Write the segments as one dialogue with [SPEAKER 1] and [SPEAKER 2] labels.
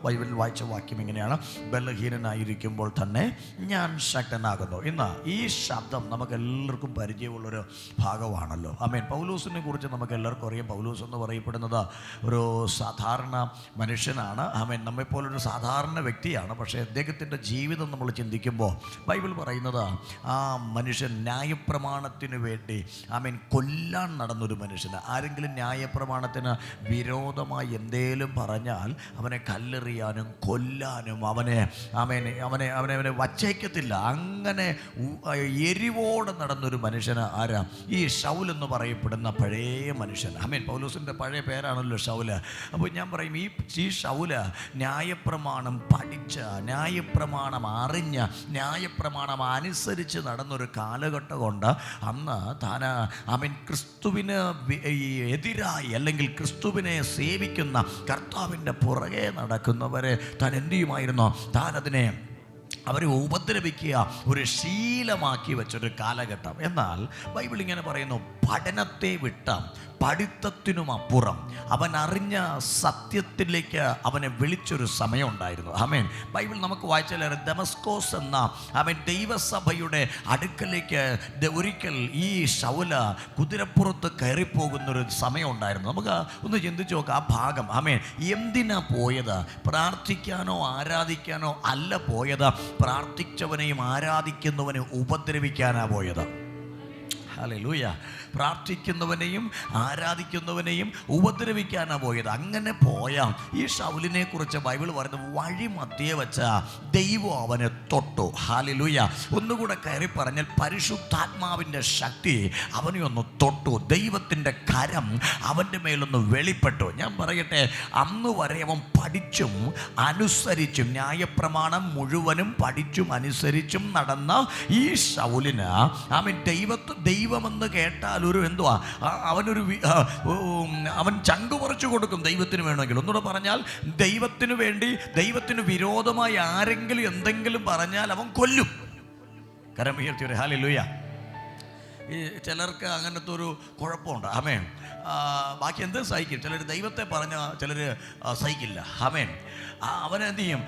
[SPEAKER 1] ബൈബിളിൽ വായിച്ച വാക്യം ഇങ്ങനെയാണ്, ബലഹീനനായിരിക്കുമ്പോൾ തന്നെ ഞാൻ ശക്തനാകുന്നു. ഇന്ന് ഈ ശബ്ദം നമുക്ക് എല്ലാവർക്കും പരിചയമുള്ളൊരു ഭാഗമാണല്ലോ. ആമേൻ. പൗലോസിനെ കുറിച്ച് നമുക്ക് എല്ലാവർക്കും അറിയാം. പൗലോസ് എന്ന് പറയപ്പെടുന്നത് ഒരു സാധാരണ മനുഷ്യനാണ്. ആമേൻ. നമ്മെപ്പോലൊരു സാധാരണ വ്യക്തിയാണ്. പക്ഷേ അദ്ദേഹത്തിൻ്റെ ജീവിതം നമ്മൾ ചിന്തിക്കുമ്പോൾ ബൈബിൾ പറയുന്നത് ആ മനുഷ്യൻ ന്യായപ്രമാണത്തിന് വേണ്ടി ആമേൻ കൊല്ലാൻ നടന്നൊരു മനുഷ്യന്. ആരെങ്കിലും ന്യായപ്രമാണത്തിന് വിരോധമായി എന്തേലും പറഞ്ഞാൽ അവനെ കല്ലെറിയാനും കൊല്ലാനും അവനെ വച്ചേക്കത്തില്ല. അങ്ങനെ എരിവോടെ നടന്നൊരു മനുഷ്യന് ആരാ? ഈ ശൗൽ എന്ന് പറയപ്പെടുന്ന പഴയ മനുഷ്യൻ. ആമേൻ. പൗലോസിൻ്റെ പഴയ പേരാണല്ലോ ശൗല്. അപ്പോൾ ഞാൻ പറയും, ഈ ശൗല് ന്യായപ്രമാണം പഠിച്ച്, ന്യായപ്രമാണം അറിഞ്ഞ്, ന്യായപ്രമാണം അനുസരിച്ച് നടന്നൊരു കാലഘട്ടം കൊണ്ട് അന്ന് താൻ ക്രിസ്തുവിന് എതിരായി അല്ലെങ്കിൽ ക്രിസ്തുവിനെ സേവിക്കുന്ന കർത്താവിൻ്റെ പുറകെ നടക്കുന്നവരെ താൻ എന്ത് ചെയ്യുമായിരുന്നു? താൻ അവരെ ഉപദ്രവിക്കുക ഒരു ശീലമാക്കി വെച്ചൊരു കാലഘട്ടം. എന്നാൽ ബൈബിൾ ഇങ്ങനെ പറയുന്നു, പഠനത്തെ വിട്ട പഠിത്തത്തിനുമപ്പുറം അവൻ അറിഞ്ഞ സത്യത്തിലേക്ക് അവനെ വിളിച്ചൊരു സമയം ഉണ്ടായിരുന്നു. ആമേൻ. ബൈബിൾ നമുക്ക് വായിച്ചാൽ ദമസ്കോസ് എന്ന ദൈവസഭയുടെ അടുക്കലേക്ക് ഒരിക്കൽ ഈ ശൗല കുതിരപ്പുറത്ത് കയറിപ്പോകുന്നൊരു സമയം ഉണ്ടായിരുന്നു. നമുക്ക് ഒന്ന് ചിന്തിച്ച് നോക്കാം ആ ഭാഗം. ആമേൻ. എന്തിനാ പോയത്? പ്രാർത്ഥിക്കാനോ ആരാധിക്കാനോ അല്ല പോയത്. പ്രാർത്ഥിച്ചവനെയും ആരാധിക്കുന്നവനെയും ഉപദ്രവിക്കാനാ പോയത്. ഹല്ലേലൂയ. പ്രാർത്ഥിക്കുന്നവനെയും ആരാധിക്കുന്നവനെയും ഉപദ്രവിക്കാനാണ് പോയത്. അങ്ങനെ പോയ ഈ ശൗലിനെ കുറിച്ച് ബൈബിൾ പറയുന്നത് വഴി മധ്യേ വെച്ച ദൈവം അവനെ തൊട്ടു. ഹല്ലേലൂയ. ഒന്നുകൂടെ കയറി പറഞ്ഞാൽ പരിശുദ്ധാത്മാവിൻ്റെ ശക്തി അവനെ ഒന്ന് തൊട്ടു. ദൈവത്തിൻ്റെ കരം അവൻ്റെ മേലൊന്ന് വെളിപ്പെട്ടു. ഞാൻ പറയട്ടെ, അന്ന് വരെ അവൻ പഠിച്ചും അനുസരിച്ചും ന്യായപ്രമാണം മുഴുവനും പഠിച്ചും അനുസരിച്ചും നടന്ന ഈ ശൗലിന് ദൈവമെന്ന് കേട്ടാൽ ഒരു എന്തുവാ, അവൻ ചങ്ക് പറിച്ചു കൊടുക്കും ദൈവത്തിന് വേണമെങ്കിൽ. ഒന്നുകൂടെ പറഞ്ഞാൽ, ദൈവത്തിന് വേണ്ടി ദൈവത്തിന് വിരോധമായി ആരെങ്കിലും എന്തെങ്കിലും പറഞ്ഞാൽ അവൻ കൊല്ലും. കരം ഉയർത്തി ഒരു ഹല്ലേലൂയ. ഈ ചിലർക്ക് അങ്ങനത്തെ ഒരു കുഴപ്പമുണ്ട്. ആമേൻ. ബാക്കി എന്ത് സഹിക്കും. ചിലർ ദൈവത്തെ പറഞ്ഞാൽ ചിലർ സഹിക്കില്ല. ആമേൻ. അവനെന്ത് ചെയ്യും?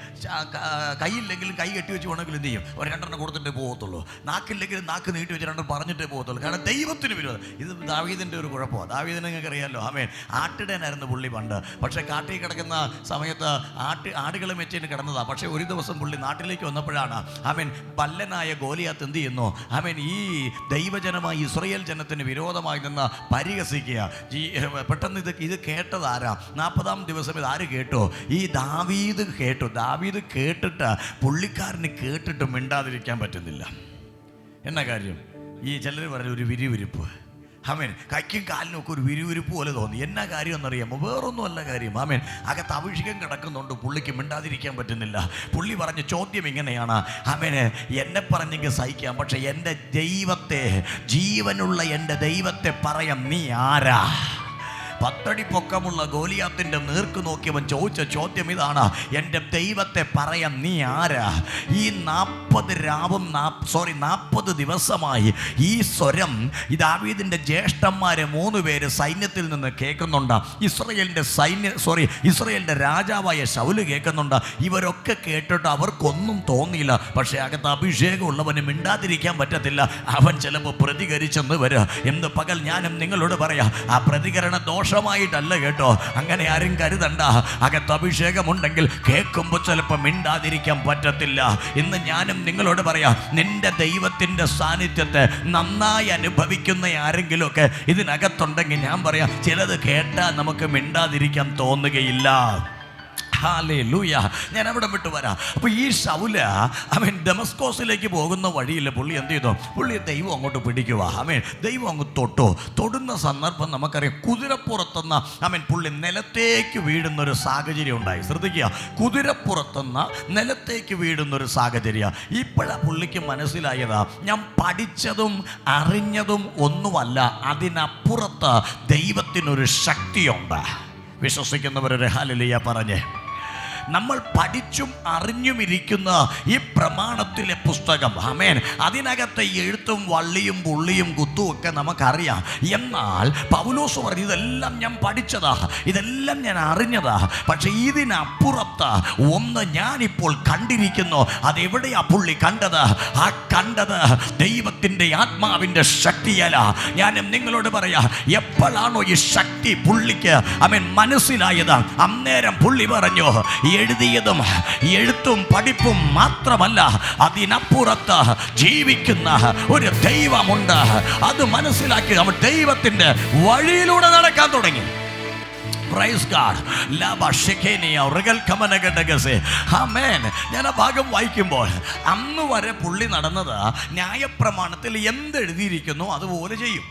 [SPEAKER 1] കൈയില്ലെങ്കിലും കൈ കെട്ടി വെച്ച് വേണമെങ്കിൽ എന്ത് ചെയ്യും? ഒരു രണ്ടെണ്ണം കൊടുത്തിട്ടേ പോകത്തുള്ളൂ. നാക്കില്ലെങ്കിലും നാക്ക് നീട്ടി വെച്ച് രണ്ടെണ്ണം പറഞ്ഞിട്ടേ പോകത്തുള്ളൂ. കാരണം ദൈവത്തിന് വിരോധം. ഇത് ദാവീദിൻ്റെ ഒരു കുഴപ്പമാണ്. ദാവീദിനെ നിങ്ങൾക്ക് അറിയാമല്ലോ. ആമേൻ. ആട്ടിടനായിരുന്നു പുള്ളി പണ്ട്. പക്ഷേ കാട്ടിൽ കിടക്കുന്ന സമയത്ത് ആടുകളെ മെച്ചിന് കിടന്നതാണ്. പക്ഷേ ഒരു ദിവസം പുള്ളി നാട്ടിലേക്ക് വന്നപ്പോഴാണ് ആമേൻ ബല്ലനായ ഗോലിയാത്ത് എന്ത് ചെയ്യുന്നു? ആമേൻ ഈ ദൈവജനമായി ഇസ്രായേൽ ജനത്തിന് വിരോധമായി നിന്ന് പരിഹസിക്കുക. പെട്ടെന്ന് ഇത് കേട്ടത് ആരാ? 40-ാം ദിവസം ഇത് ആര് കേട്ടോ? ഈ ദാവീദ് കേട്ടു. ദാവീദ് കേട്ടിട്ട് പുള്ളിക്കാരന് കേട്ടിട്ട് മിണ്ടാതിരിക്കാൻ പറ്റുന്നില്ല. എന്നാ കാര്യം? ഈ ചിലർ പറഞ്ഞ ഒരു വിരിവിരിപ്പ്. ആമേൻ. കൈക്കും കാലിനും ഒക്കെ ഒരു വിരിവിരിപ്പ് പോലെ തോന്നി. എന്നാ കാര്യം എന്നറിയാമോ? വേറൊന്നുമല്ല കാര്യം. ആമേൻ. അകത്ത് അഭിഷേകം കിടക്കുന്നുണ്ട്. പുള്ളിക്ക് മിണ്ടാതിരിക്കാൻ പറ്റുന്നില്ല. പുള്ളി പറഞ്ഞ ചോദ്യം ഇങ്ങനെയാണ്. ആമേന്, എന്നെ പറഞ്ഞെങ്കിൽ സഹിക്കാം, പക്ഷെ എൻ്റെ ദൈവത്തെ, ജീവനുള്ള എൻ്റെ ദൈവത്തെ പറയാം, നീ ആരാ? 10 അടി പൊക്കമുള്ള ഗോലിയാത്തിൻ്റെ നേർക്ക് നോക്കിയവൻ ചോദിച്ച ചോദ്യം ഇതാണ്, എൻ്റെ ദൈവത്തെ പറയാൻ നീ ആരാ? ഈ 40 ദിവസമായി ഈ സ്വരം ഈ ദാവീദിൻ്റെ ജ്യേഷ്ഠന്മാരെ 3 പേര് സൈന്യത്തിൽ നിന്ന് കേൾക്കുന്നുണ്ട്. ഇസ്രായേലിൻ്റെ രാജാവായ ശൗല് കേൾക്കുന്നുണ്ട്. ഇവരൊക്കെ കേട്ടിട്ട് അവർക്കൊന്നും തോന്നിയില്ല. പക്ഷേ അകത്ത് അഭിഷേകം ഉള്ളവന് മിണ്ടാതിരിക്കാൻ പറ്റത്തില്ല. അവൻ ചിലപ്പോൾ പ്രതികരിച്ചെന്ന് വരിക. എന്ത് പകൽ ഞാനും നിങ്ങളോട് പറയാം, ആ പ്രതികരണ ദോഷമായിട്ടല്ല കേട്ടോ. അങ്ങനെ ആരും കരുതണ്ട. അകത്ത് അഭിഷേകമുണ്ടെങ്കിൽ കേൾക്കുമ്പോൾ ചിലപ്പോൾ മിണ്ടാതിരിക്കാൻ പറ്റത്തില്ല. ഇന്ന് ഞാനും നിങ്ങളോട് പറയാം, നിന്റെ ദൈവത്തിൻ്റെ സാന്നിധ്യത്തെ നന്നായി അനുഭവിക്കുന്ന ആരെങ്കിലുമൊക്കെ ഇതിനകത്തുണ്ടെങ്കിൽ ഞാൻ പറയാം, ചിലത് കേട്ടാൽ നമുക്ക് മിണ്ടാതിരിക്കാൻ തോന്നുകയില്ല. ഹല്ലേലൂയ. ഞാൻ അവിടെ വിട്ടു വരാം. അപ്പോൾ ഈ ശൗല് അവൻ ദമസ്കോസിലേക്ക് പോകുന്ന വഴിയിൽ പുള്ളി എന്ത് ചെയ്തു? പുള്ളി ദൈവം അങ്ങോട്ട് പിടിക്കുക. അവൻ ദൈവം അങ്ങ് തൊടുന്ന സന്ദർഭം നമുക്കറിയാം. കുതിരപ്പുറത്തുനിന്ന് പുള്ളി നിലത്തേക്ക് വീഴുന്നൊരു സാഹചര്യം ഉണ്ടായി. ശ്രദ്ധിക്കുക, കുതിരപ്പുറത്തുനിന്ന് നിലത്തേക്ക് വീഴുന്നൊരു സാഹചര്യം. ഇപ്പോഴാണ് പുള്ളിക്ക് മനസ്സിലായതാ, ഞാൻ പഠിച്ചതും അറിഞ്ഞതും ഒന്നുമല്ല, അതിനപ്പുറത്ത് ദൈവത്തിനൊരു ശക്തിയുണ്ട്. വിശ്വസിക്കുന്നവരൊരു ഹല്ലേലൂയ പറഞ്ഞേ. നമ്മൾ പഠിച്ചും അറിഞ്ഞുമിരിക്കുന്ന ഈ പ്രമാണത്തിലെ പുസ്തകം, ആമേൻ, അതിനകത്തെ എഴുത്തും വള്ളിയും പുള്ളിയും കുത്തും ഒക്കെ നമുക്കറിയാം. എന്നാൽ പൗലോസ് പറഞ്ഞു, ഇതെല്ലാം ഞാൻ പഠിച്ചതാ, ഇതെല്ലാം ഞാൻ അറിഞ്ഞതാ, പക്ഷെ ഇതിനപ്പുറത്ത് ഒന്ന് ഞാനിപ്പോൾ കണ്ടിരിക്കുന്നു. അതെവിടെയാ പുള്ളി കണ്ടത്? ആ കണ്ടത് ദൈവത്തിൻ്റെ ആത്മാവിൻ്റെ ശക്തിയല്ല. ഞാൻ നിങ്ങളോട് പറയാ, എപ്പോഴാണോ ഈ ശക്തി പുള്ളിക്ക് മനസ്സിലായത്, അന്നേരം പുള്ളി പറഞ്ഞു, എഴുതിയതും എഴുത്തും പഠിപ്പും മാത്രമല്ല, അതിനപ്പുറത്ത് ജീവിക്കുന്ന ഒരു ദൈവമുണ്ട്. അത് മനസ്സിലാക്കി അവൻ ദൈവത്തിൻ്റെ വഴിയിലൂടെ നടക്കാൻ തുടങ്ങി. ഞാൻ ആ ഭാഗം വായിക്കുമ്പോൾ അന്ന് വരെ പുള്ളി നടന്നത് ന്യായപ്രമാണത്തിൽ എന്തെഴുതിയിരിക്കുന്നു അതുപോലെ ചെയ്യും.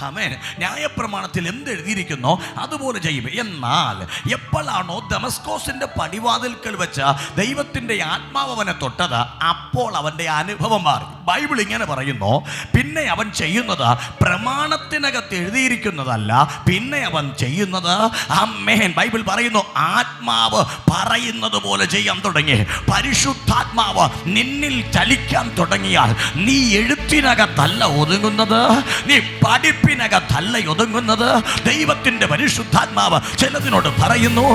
[SPEAKER 1] ആമേൻ. ന്യായപ്രമാണത്തിൽ എന്തെഴുതിയിരിക്കുന്നോ അതുപോലെ ചെയ്യും. എന്നാൽ എപ്പോഴാണോ ദമസ്കോസിന്റെ പടിവാതിൽക്കൽ വെച്ച് ദൈവത്തിൻ്റെ ആത്മാവ് അവനെ തൊട്ടത്, അപ്പോൾ അവൻ്റെ അനുഭവം മാറി. ബൈബിൾ ഇങ്ങനെ പറയുന്നു, പിന്നെ അവൻ ചെയ്യുന്നത് പ്രമാണത്തിനകത്ത് എഴുതിയിരിക്കുന്നതല്ല, പിന്നെ അവൻ ചെയ്യുന്നത്, ആമേൻ, ബൈബിൾ പറയുന്നു, ആത്മാവ് പറയുന്നത് പോലെ ചെയ്യാൻ തുടങ്ങി. പരിശുദ്ധാത്മാവ് നിന്നിൽ ചലിക്കാൻ തുടങ്ങിയാൽ നീ എഴുത്തിനകത്തല്ല ഒതുങ്ങുന്നത്, നീ പഠിപ്പിനകത്തല്ല ഒതുങ്ങുന്നത്. ദൈവത്തിൻ്റെ പരിശുദ്ധാത്മാവ് ചിലതിനോട് പറയുന്നു,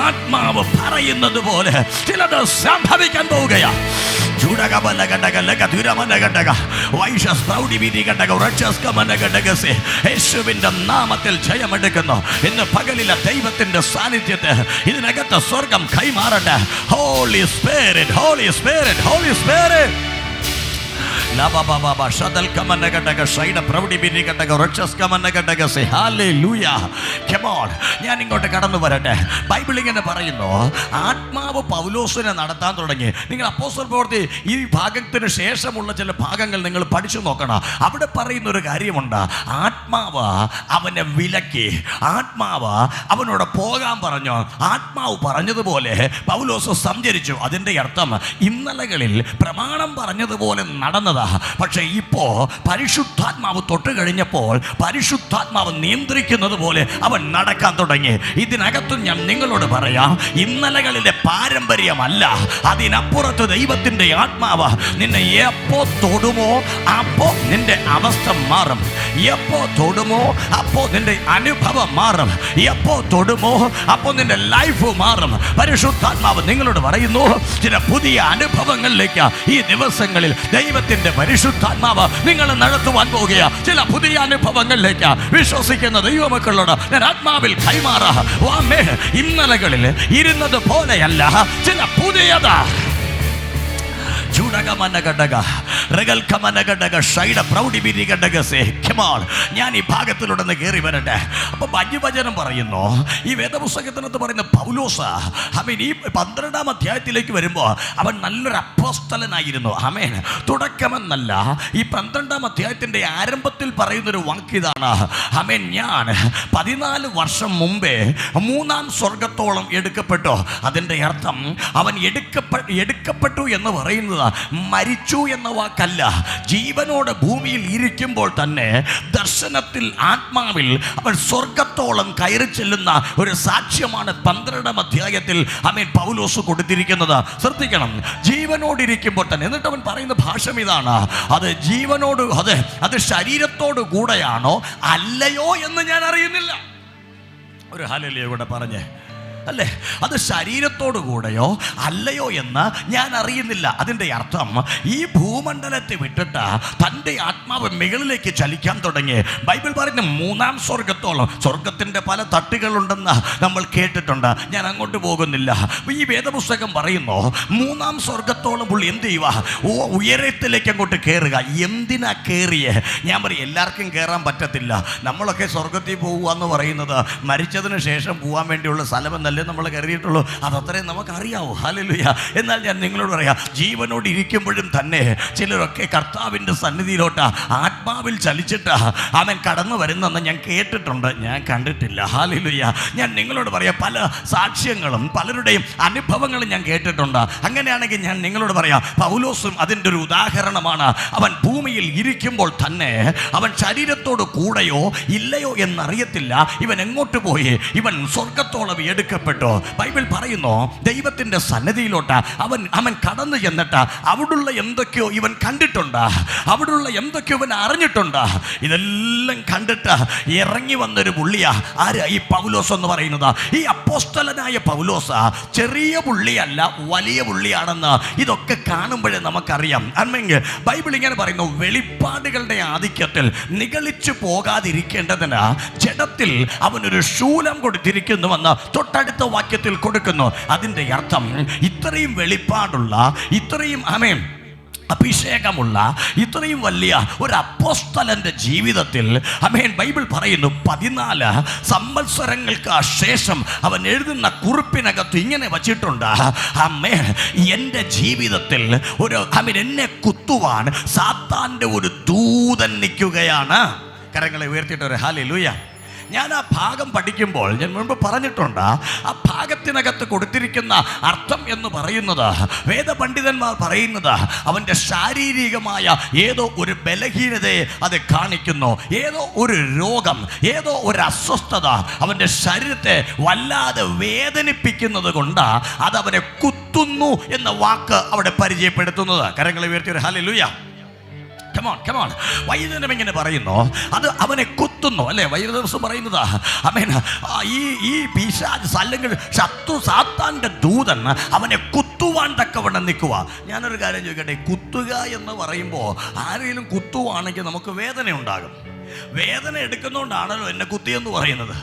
[SPEAKER 1] ആത്മാവ് പറയുന്നത് പോലെ ചിലത് സംഭവിക്കാൻ പോവുകയാണ്. യേശുവിന്റെ നാമത്തിൽ ജയമെടുക്കുന്നു. ഇന്ന് പകലിലെ ദൈവത്തിന്റെ സാന്നിധ്യത്തെ ഇതിനകത്ത് സ്വർഗം കൈമാറട്ടെ. Holy spirit, holy spirit, holy spirit. ഞാൻ ഇങ്ങോട്ട് കടന്നു വരട്ടെ. ബൈബിൾ ഇങ്ങനെ പറയുന്നു, ആത്മാവ് പൗലോസിനെ നടത്താൻ തുടങ്ങി. നിങ്ങൾ അപ്പോസ്തല പ്രവൃത്തി ഈ ഭാഗത്തിന് ശേഷമുള്ള ചില ഭാഗങ്ങൾ നിങ്ങൾ പഠിച്ചു നോക്കണം. അവിടെ പറയുന്ന ഒരു കാര്യമുണ്ട്, ആത്മാവ് അവനെ വിലക്കി, ആത്മാവ് അവനോട് പോകാൻ പറഞ്ഞു. ആത്മാവ് പറഞ്ഞതുപോലെ പൗലോസ് സഞ്ചരിച്ചു. അതിൻ്റെ അർത്ഥം ഇന്നലകളിൽ പ്രമാണം പറഞ്ഞതുപോലെ നടന്നതാ. പക്ഷെ ഇപ്പോ പരിശുദ്ധാത്മാവ് തൊട്ട് കഴിഞ്ഞപ്പോൾ പരിശുദ്ധാത്മാവ് നിയന്ത്രിക്കുന്നത് പോലെ അവൻ നടക്കാൻ തുടങ്ങി. ഇതിനകത്തും ഞാൻ നിങ്ങളോട് പറയാം, ഇന്നലകളിലെ പാരമ്പര്യമല്ല, അതിനപ്പുറത്ത് ദൈവത്തിൻ്റെ ആത്മാവ് നിന്നെ എപ്പോ തൊടുമോ അപ്പോ നിന്റെ അവസ്ഥ മാറും. എപ്പോ തൊടുമോ അപ്പോ നിന്റെ അനുഭവം മാറും. എപ്പോ തൊടുമോ അപ്പോ നിന്റെ ലൈഫ് മാറും. പരിശുദ്ധാത്മാവ് നിങ്ങളോട് പറയുന്നു, ചില പുതിയ അനുഭവങ്ങളിലേക്ക് ഈ ദിവസങ്ങളിൽ ദൈവത്തിൻ്റെ പരിശുദ്ധാത്മാവ് നിങ്ങളെ നടത്തുവാൻ പോകുക. ചില പുതിയ അനുഭവങ്ങളിലേക്ക് വിശ്വസിക്കുന്ന ദൈവമക്കളോട് ഞാൻ ആത്മാവിൽ കൈമാറാ. ഇന്നലകളിൽ ഇരുന്നത് പോലെയല്ല, ചില പുതിയതാ. ഞാൻ ഈ ഭാഗത്തിലൂടെ കയറി വരട്ടെ. അപ്പൊ വചനം പറയുന്നു, ഈ വേദപുസ്തകത്തിനകത്ത് പറയുന്ന പൗലോസ്, ആമേൻ, ഈ 12-ാം അധ്യായത്തിലേക്ക് വരുമ്പോൾ അവൻ നല്ലൊരു അപ്പോസ്തലനായിരുന്നു. ആമേൻ. തുടക്കമെന്നല്ല, ഈ 12-ാം അധ്യായത്തിന്റെ ആരംഭത്തിൽ പറയുന്നൊരു വാക്യതാണ്, ആമേൻ, ഞാൻ 14 വർഷം മുമ്പേ 3-ാം സ്വർഗത്തോളം എടുക്കപ്പെട്ടു. അതിൻ്റെ അർത്ഥം അവൻ എടുക്കപ്പെട്ടു എന്ന് പറയുന്നത് മരിച്ചു എന്ന വാക്കല്ല. ജീവനോടെ ഭൂമിയിൽ ഇരിക്കുമ്പോൾ തന്നെ ദർശനത്തിൽ ആത്മാവിൽ അവൻ സ്വർഗത്തോളം കയറി ചെല്ലുന്ന ഒരു സാക്ഷ്യമാണ് 12-ാം അധ്യായത്തിൽ ആമേൻ പൗലോസ് കൊടുത്തിരിക്കുന്നത്. ശ്രദ്ധിക്കണം, ജീവനോടിരിക്കുമ്പോൾ തന്നെ. എന്നിട്ട് അവൻ പറയുന്ന ഭാഷ ഇതാണ്, അത് ജീവനോട്, അത് ശരീരത്തോട് കൂടെയാണോ അല്ലയോ എന്ന് ഞാൻ അറിയുന്നില്ല. ഒരു ഹല്ലേലൂയ കൂടെ പറഞ്ഞേ, അല്ലേ? അത് ശരീരത്തോടു കൂടെയോ അല്ലയോ എന്ന് ഞാൻ അറിയുന്നില്ല. അതിൻ്റെ അർത്ഥം ഈ ഭൂമണ്ഡലത്തെ വിട്ടിട്ട് തൻ്റെ ആത്മാവ് മുകളിലേക്ക് ചലിക്കാൻ തുടങ്ങി. ബൈബിൾ പറയുന്ന 3-ാം സ്വർഗത്തോളം. സ്വർഗത്തിൻ്റെ പല തട്ടുകളുണ്ടെന്ന് നമ്മൾ കേട്ടിട്ടുണ്ട്, ഞാൻ അങ്ങോട്ട് പോകുന്നില്ല. ഈ വേദപുസ്തകം പറയുന്നു 3-ാം സ്വർഗത്തോളം പുള്ളി എന്ത് ചെയ്യുക? ഉയരത്തിലേക്ക് അങ്ങോട്ട് കയറുക. എന്തിനാ കയറിയേ? ഞാൻ പറയും, എല്ലാവർക്കും കയറാൻ പറ്റത്തില്ല. നമ്മളൊക്കെ സ്വർഗത്തിൽ പോകുക എന്ന് പറയുന്നത് മരിച്ചതിന് ശേഷം പോകാൻ വേണ്ടിയുള്ള സ്ഥലമെന്നല്ല നമ്മൾ കരുതിയിട്ടുള്ളൂ. അതത്രയും നമുക്കറിയാവൂ. ഹല്ലേലൂയ. എന്നാൽ ഞാൻ നിങ്ങളോട് പറയാം, ജീവനോട് ഇരിക്കുമ്പോഴും തന്നെ ചിലരൊക്കെ കർത്താവിൻ്റെ സന്നിധിയിലോട്ട് ആത്മാവിൽ ചലിച്ചിട്ട് അവൻ കടന്നു വരുന്നെന്ന് ഞാൻ കേട്ടിട്ടുണ്ട്, ഞാൻ കണ്ടിട്ടില്ല. ഹല്ലേലൂയ. ഞാൻ നിങ്ങളോട് പറയാം, പല സാക്ഷ്യങ്ങളും പലരുടെയും അനുഭവങ്ങളും ഞാൻ കേട്ടിട്ടുണ്ട്. അങ്ങനെയാണെങ്കിൽ ഞാൻ നിങ്ങളോട് പറയാം, പൗലോസും അതിൻ്റെ ഒരു ഉദാഹരണമാണ്. അവൻ ഭൂമിയിൽ ഇരിക്കുമ്പോൾ തന്നെ അവൻ ശരീരത്തോട് കൂടെയോ ഇല്ലയോ എന്നറിയത്തില്ല. ഇവൻ എങ്ങോട്ട് പോയി? ഇവൻ സ്വർഗത്തോളം എടുക്കപ്പെട്ടു. അഭിഷേകിക്കപ്പെട്ടു. ബൈബിൾ പറയുന്നു ദൈവത്തിൻ്റെ സന്നിധിയിലോട്ട് അവൻ കടന്നു ചെന്നിട്ട് അവിടുള്ള എന്തൊക്കെയോ ഇവൻ കണ്ടിട്ടുണ്ട്, അവിടുള്ള എന്തൊക്കെയോ ഇവൻ അറിഞ്ഞിട്ടുണ്ട്. ഇതെല്ലാം കണ്ടിട്ട് ഇറങ്ങി വന്നൊരു പുള്ളിയാ ആര്? ഈ പൗലോസ് എന്ന് പറയുന്നത്. ഈ അപ്പോസ്തലനായ പൗലോസ് ചെറിയ പുള്ളിയല്ല, വലിയ പുള്ളിയാണെന്ന് ഇതൊക്കെ കാണുമ്പോഴേ നമുക്കറിയാം. അല്ലെങ്കിൽ ബൈബിൾ ഇങ്ങനെ പറയുന്നു, വെളിപ്പാടുകളുടെ ആധിക്യത്തിൽ നിഗളിച്ചു പോകാതിരിക്കേണ്ടതിന് ജഡത്തിൽ അവനൊരു ശൂലം കൊടുത്തിരിക്കുന്നുവെന്ന് തൊട്ടടുത്ത വാക്യത്തിൽ കൊടുക്കുന്നു. അതിൻ്റെ അർത്ഥം ഇത്രയും വെളിപ്പാടുള്ള, ഇത്രയും അഭിഷേകമുള്ള, ഇത്രയും വലിയ ഒരു അപ്പോസ്തലന്റെ ജീവിതത്തിൽ ബൈബിൾ പറയുന്നു 14 സംവത്സരങ്ങൾക്ക് ശേഷം അവൻ എഴുതുന്ന കുറിപ്പിനകത്ത് ഇങ്ങനെ വച്ചിട്ടുണ്ട്, എൻ്റെ ജീവിതത്തിൽ ഒരു എന്നെ കുത്തുവാൻ സാത്താൻ്റെ ഒരു ദൂതൻ നിൽക്കുകയാണ്. കരങ്ങളെ ഉയർത്തിയിട്ട് ഒരു ഹല്ലേലൂയ. ഞാൻ ആ ഭാഗം പഠിക്കുമ്പോൾ ഞാൻ മുൻപ് പറഞ്ഞിട്ടുണ്ട്, ആ ഭാഗത്തിനകത്ത് കൊടുത്തിരിക്കുന്ന അർത്ഥം എന്ന് പറയുന്നത്, വേദപണ്ഡിതന്മാർ പറയുന്നത് അവൻ്റെ ശാരീരികമായ ഏതോ ഒരു ബലഹീനതയെ അത് കാണിക്കുന്നു. ഏതോ ഒരു രോഗം, ഏതോ ഒരു അസ്വസ്ഥത അവൻ്റെ ശരീരത്തെ വല്ലാതെ വേദനിപ്പിക്കുന്നത് കൊണ്ട് അത് അവനെ കുത്തുന്നു എന്ന വാക്ക് അവിടെ പരിചയപ്പെടുത്തുന്നത്. കരങ്ങളെ ഉയർത്തി ഒരു ഹല്ലേലൂയ. വൈദ്യനം ഇങ്ങനെ പറയുന്നു, അത് അവനെ കുത്തുന്നു അല്ലേ? വൈദ്യദിവസം പറയുന്നത് ഈ പിശാച് അല്ലെങ്കിൽ ശത്രു സാത്താൻ്റെ ദൂതൻ അവനെ കുത്തുവാൻ തക്കവണ്ണം നിൽക്കുക. ഞാനൊരു കാര്യം ചോദിക്കട്ടെ, കുത്തുക എന്ന് പറയുമ്പോൾ ആരെങ്കിലും കുത്തുവാണെങ്കിൽ നമുക്ക് വേദന ഉണ്ടാകും. വേദന എടുക്കുന്നതുകൊണ്ടാണല്ലോ എന്നെ കുത്തിയെന്ന് പറയുന്നത്.